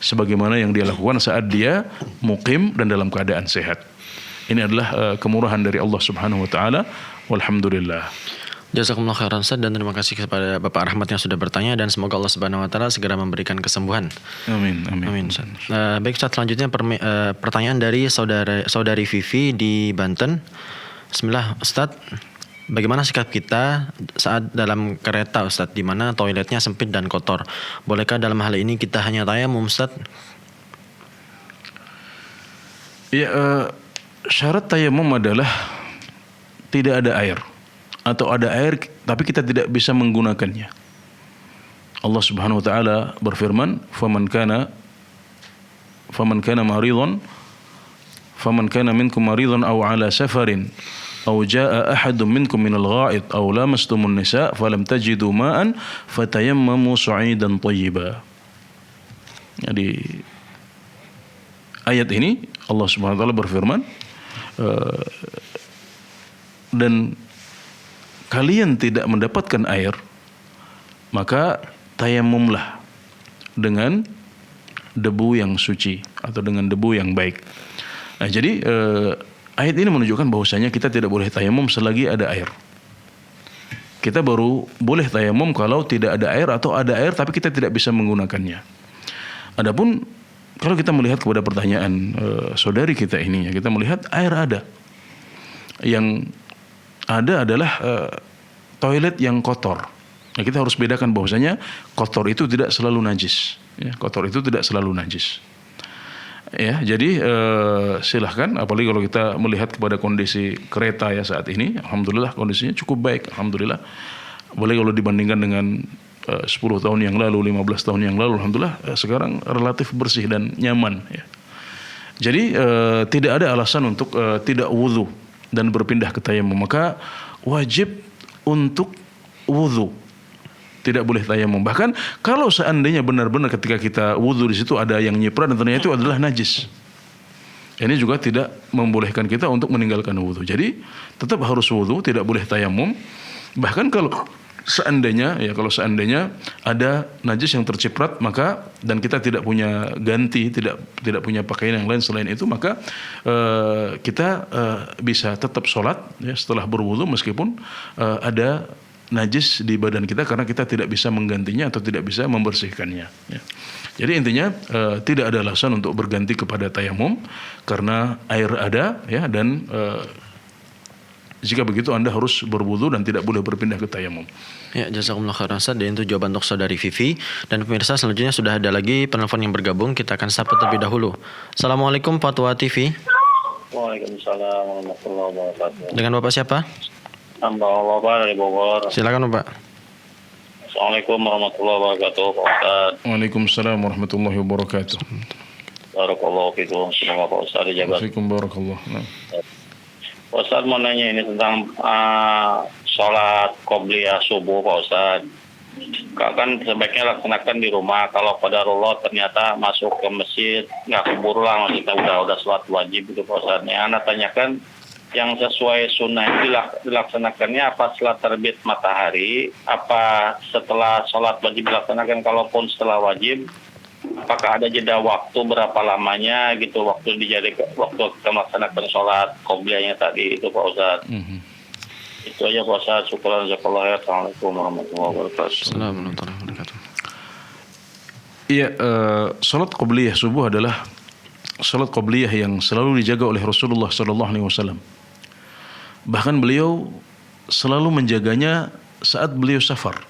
sebagaimana yang dia lakukan saat dia muqim dan dalam keadaan sehat. Ini adalah kemurahan dari Allah Subhanahu wa taala. Walhamdulillah. Jazakumullah khairan Ustaz, dan terima kasih kepada Bapak Rahmat yang sudah bertanya, dan semoga Allah Subhanahu wa taala segera memberikan kesembuhan. Amin. Amin Ustaz. Baik Ustaz, selanjutnya pertanyaan dari saudari Vivi di Banten. Bismillah Ustaz, bagaimana sikap kita saat dalam kereta Ustaz, di mana toiletnya sempit dan kotor? Bolehkah dalam hal ini kita hanya tayamum Ustaz? Ya, syarat tayamum adalah tidak ada air, atau ada air tapi kita tidak bisa menggunakannya. Allah Subhanahu wa taala berfirman, faman kana minkum maridan aw ala safarin aw jaa ahadun minkum minal gha'id aw lamastumun nisa falam tajidu ma'an fatayammamu sa'idan thayyiba. Jadi ayat ini Allah Subhanahu wa taala berfirman, dan kalian tidak mendapatkan air, maka tayamumlah dengan debu yang suci atau dengan debu yang baik. Nah, jadi ayat ini menunjukkan bahwasanya kita tidak boleh tayamum selagi ada air. kita baru boleh tayamum kalau tidak ada air atau ada air tapi kita tidak bisa menggunakannya. Adapun kalau kita melihat kepada pertanyaan saudari kita ini, ya, kita melihat air ada. Yang ada adalah toilet yang kotor. Nah, kita harus bedakan bahwasanya kotor itu tidak selalu najis. Ya, kotor itu tidak selalu najis. Ya, jadi silahkan, apalagi kalau kita melihat kepada kondisi kereta ya saat ini, alhamdulillah kondisinya cukup baik, alhamdulillah. Boleh kalau dibandingkan dengan 10 tahun yang lalu, 15 tahun yang lalu, alhamdulillah sekarang relatif bersih dan nyaman. Ya. Jadi tidak ada alasan untuk tidak wudu dan berpindah ke tayamum. Maka wajib untuk wudu. Tidak boleh tayamum. Bahkan kalau seandainya benar-benar ketika kita wudu di situ ada yang nyiprat dan ternyata itu adalah najis, ini juga tidak membolehkan kita untuk meninggalkan wudu. Jadi tetap harus wudu, tidak boleh tayamum. Bahkan kalau seandainya ada najis yang terciprat, maka dan kita tidak punya ganti, tidak punya pakaian yang lain selain itu, maka kita bisa tetap sholat ya, setelah berwudu meskipun ada najis di badan kita karena kita tidak bisa menggantinya atau tidak bisa membersihkannya. Ya. Jadi intinya tidak ada alasan untuk berganti kepada tayamum karena air ada, ya, dan jika begitu Anda harus berwudu dan tidak boleh berpindah ke tayamum. Ya, jazakumullah khairan Ustaz. Dan itu jawaban untuk saudari Vivi. Dan pemirsa, selanjutnya sudah ada lagi penelpon yang bergabung. Kita akan sapa terlebih dahulu. Assalamualaikum Fatwa TV. Waalaikumsalam warahmatullahi wabarakatuh. Dengan Bapak siapa? Hamba Allah Pak dari Bogor. Silakan Bapak. Assalamualaikum warahmatullahi wabarakatuh, Pak Ustaz. Waalaikumsalam warahmatullahi wabarakatuh. Barakallahu fikum. Semoga Pak Ustaz dijaga. Waalaikumsalam barakallah. Nah. Pak Ustaz mau nanya ini tentang sholat qobliyah subuh, Pak Ustaz. Kan sebaiknya laksanakan di rumah. Kalau qadarullah ternyata masuk ke masjid nggak keburu lah, maksudnya udah sholat wajib gitu, Pak Ustaz. Yang Anda tanyakan, yang sesuai sunnah itu dilaksanakannya apa setelah terbit matahari, apa setelah sholat wajib dilaksanakan? Kalaupun setelah wajib, apakah ada jeda waktu berapa lamanya gitu waktu kita melaksanakan sholat qobliyahnya tadi itu, Pak Ustaz? Itu aja Pak Ustaz. Syukuran jazakallahu. Assalamualaikum warahmatullahi wabarakatuh. Assalamualaikum warahmatullahi wabarakatuh. Iya, sholat qobliyah subuh adalah sholat qobliyah yang selalu dijaga oleh Rasulullah SAW. Bahkan beliau selalu menjaganya saat beliau safar.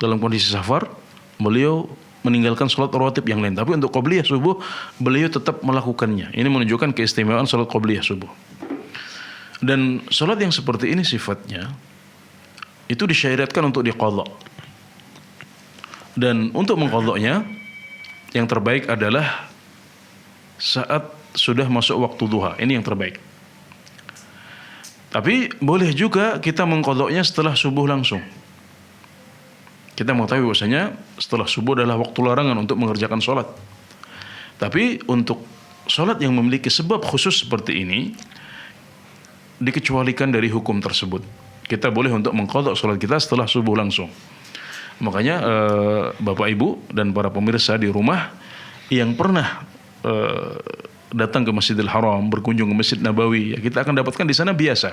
Dalam kondisi safar, beliau meninggalkan sholat rawatib yang lain. Tapi untuk qobliyah subuh, beliau tetap melakukannya. Ini menunjukkan keistimewaan sholat qobliyah subuh. Dan sholat yang seperti ini sifatnya, itu disyariatkan untuk diqadha. Dan untuk mengqadhanya, yang terbaik adalah saat sudah masuk waktu duha. Ini yang terbaik. Tapi boleh juga kita mengqadhanya setelah subuh langsung. Kita mengetahui bahwasanya setelah subuh adalah waktu larangan untuk mengerjakan sholat. Tapi untuk sholat yang memiliki sebab khusus seperti ini, dikecualikan dari hukum tersebut. Kita boleh untuk mengqadha sholat kita setelah subuh langsung. Makanya Bapak Ibu dan para pemirsa di rumah yang pernah datang ke Masjidil Haram, berkunjung ke Masjid Nabawi, ya, kita akan dapatkan di sana biasa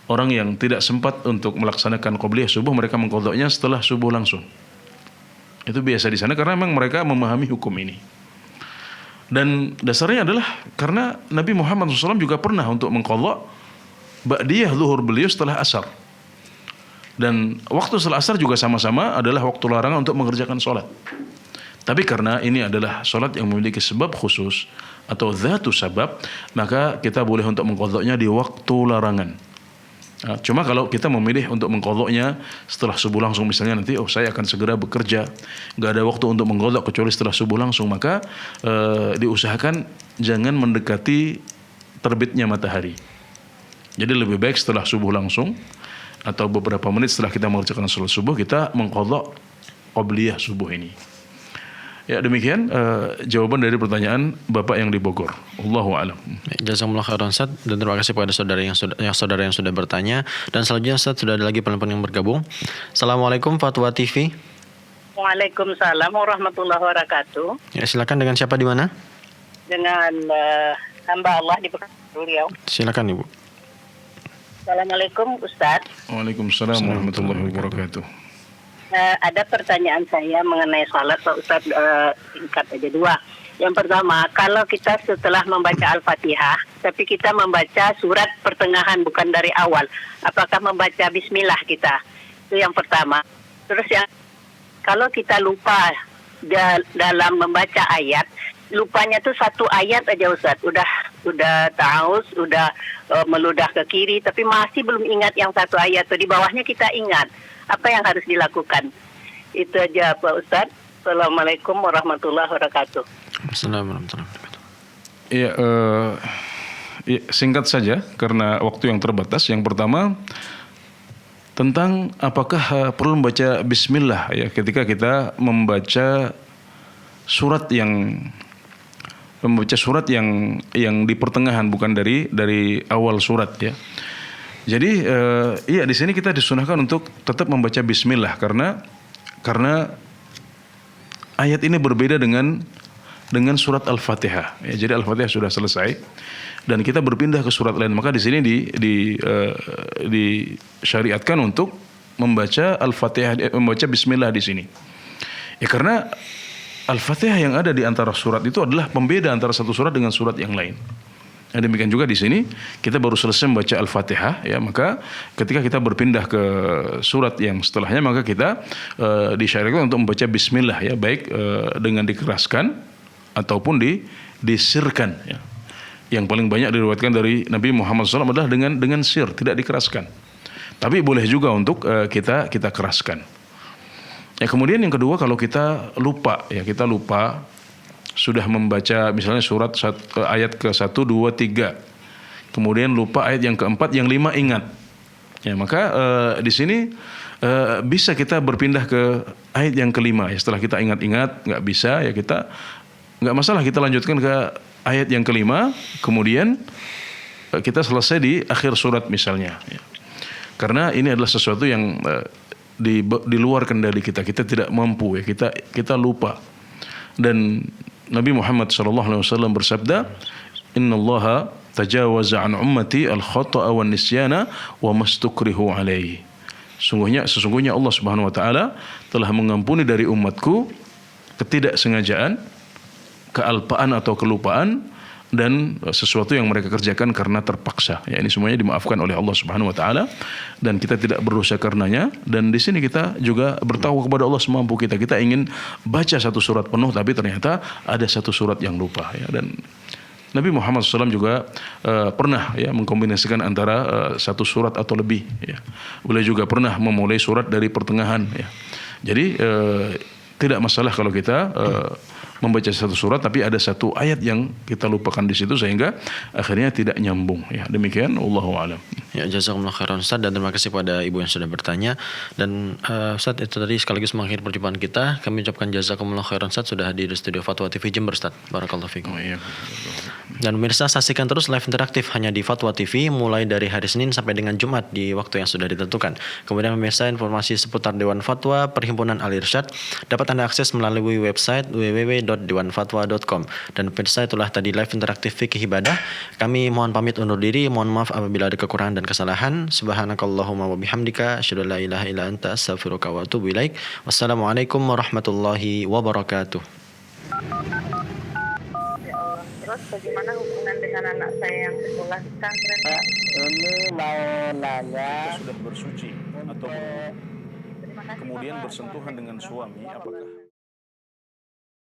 orang yang tidak sempat untuk melaksanakan qobliyah subuh, mereka mengqadhanya setelah subuh langsung. Itu biasa di sana karena memang mereka memahami hukum ini. Dan dasarnya adalah karena Nabi Muhammad SAW juga pernah untuk mengqadha ba'diyah zuhur beliau setelah asar. Dan waktu setelah asar juga sama-sama adalah waktu larangan untuk mengerjakan sholat. Tapi karena ini adalah sholat yang memiliki sebab khusus atau dzatu sabab, maka kita boleh untuk mengqadhanya di waktu larangan. Nah, cuma kalau kita memilih untuk mengqadhanya setelah subuh langsung, misalnya nanti saya akan segera bekerja, nggak ada waktu untuk mengqadha kecuali setelah subuh langsung, maka diusahakan jangan mendekati terbitnya matahari. Jadi lebih baik setelah subuh langsung atau beberapa menit setelah kita mengerjakan sholat subuh, kita mengqadha qobliyah subuh ini. Ya, demikian jawaban dari pertanyaan Bapak yang di Bogor. Allahu a'lam. Jazakumullah khairan Ustaz, dan terima kasih kepada saudara yang sudah bertanya. Dan selanjutnya Ustaz, sudah ada lagi penelpon yang bergabung. Assalamualaikum Fatwa TV. Waalaikumsalam warahmatullahi wabarakatuh. Ya, silakan, dengan siapa di mana? Dengan hamba Allah di Pekanbaru Riau. Silakan Ibu. Assalamualaikum Ustadz. Waalaikumsalam warahmatullahi wabarakatuh. Ada pertanyaan saya mengenai salat Pak Ustadz, singkat aja dua. Yang pertama, kalau kita setelah membaca Al-Fatihah, tapi kita membaca surat pertengahan bukan dari awal, apakah membaca Bismillah kita? Itu yang pertama. Terus yang kalau kita lupa dalam membaca ayat, lupanya tuh satu ayat aja Ustaz, udah taus, udah meludah ke kiri, tapi masih belum ingat yang satu ayat tuh, di bawahnya kita ingat. Apa yang harus dilakukan? Itu aja Pak Ustaz. Assalamualaikum warahmatullahi wabarakatuh. Assalamualaikum warahmatullahi wabarakatuh. Ya, singkat saja karena waktu yang terbatas. Yang pertama tentang apakah perlu membaca Bismillah ya ketika kita membaca surat yang di pertengahan, bukan dari awal surat ya. Jadi iya, di sini kita disunahkan untuk tetap membaca Bismillah karena ayat ini berbeda dengan surat Al-Fatihah. Ya, jadi Al-Fatihah sudah selesai dan kita berpindah ke surat lain. Maka di sini disyariatkan untuk membaca Al-Fatihah, membaca Bismillah di sini. Ya karena Al-Fatihah yang ada di antara surat itu adalah pembeda antara satu surat dengan surat yang lain. Nah, demikian juga di sini kita baru selesai membaca Al-Fatihah ya, maka ketika kita berpindah ke surat yang setelahnya maka kita disyariatkan untuk membaca Bismillah ya, baik dengan dikeraskan ataupun disirkan ya. Yang paling banyak diriwayatkan dari Nabi Muhammad SAW adalah dengan sir, tidak dikeraskan. Tapi boleh juga untuk kita keraskan. Ya, kemudian yang kedua, kalau kita lupa sudah membaca misalnya surat ayat ke-1, 2, 3. Kemudian lupa ayat yang keempat, yang 5 ingat. Ya, maka di sini bisa kita berpindah ke ayat yang kelima. Ya, setelah kita ingat-ingat nggak bisa ya, kita nggak masalah, kita lanjutkan ke ayat yang kelima. Kemudian kita selesai di akhir surat misalnya. Ya. Karena ini adalah sesuatu yang di luar kendali kita tidak mampu ya, kita lupa. Dan Nabi Muhammad SAW bersabda, Innallaha tajawaza an ummati al-khata'a wan nisyana wa mastukrihu alaihi. Sesungguhnya Allah Subhanahu wa taala telah mengampuni dari umatku ketidaksengajaan, kealpaan atau kelupaan, dan sesuatu yang mereka kerjakan karena terpaksa. Ya, ini semuanya dimaafkan oleh Allah Subhanahu wa taala dan kita tidak berdosa karenanya. Dan di sini kita juga bertawakal kepada Allah semampu kita. Kita ingin baca satu surat penuh tapi ternyata ada satu surat yang lupa ya. Dan Nabi Muhammad SAW juga pernah ya mengkombinasikan antara satu surat atau lebih ya. Beliau juga pernah memulai surat dari pertengahan ya. Jadi tidak masalah kalau kita membaca satu surat tapi ada satu ayat yang kita lupakan di situ sehingga akhirnya tidak nyambung ya. Demikian wallahu a'lam. Ya, jazakumullah khairan Ustaz, dan terima kasih pada ibu yang sudah bertanya. Dan Ustaz, itu tadi sekaligus mengakhiri perjumpaan kita. Kami ucapkan jazakumullah khairan Ustaz sudah hadir di studio Fatwa TV Jember Ustaz. Barakallahu fikum. Dan pemirsa, saksikan terus live interaktif hanya di Fatwa TV mulai dari hari Senin sampai dengan Jumat di waktu yang sudah ditentukan. Kemudian pemirsa, informasi seputar Dewan Fatwa Perhimpunan Al-Irsyad dapat Anda akses melalui website www.dewanfatwa.com. Dan pemirsa, itulah tadi live interaktif fikih ibadah. Kami mohon pamit undur diri. Mohon maaf apabila ada kekurangan dan kesalahan. Subhanakallahumma wa bihamdika asyhadu an la ilaha illa anta astaghfiruka wa atubu ilaik. Wassalamualaikum warahmatullahi wabarakatuh. Terus bagaimana hubungan dengan anak saya yang sekolah di pesantren? Ini mau nanya. Sudah bersuci atau kemudian bersentuhan dengan suami, apakah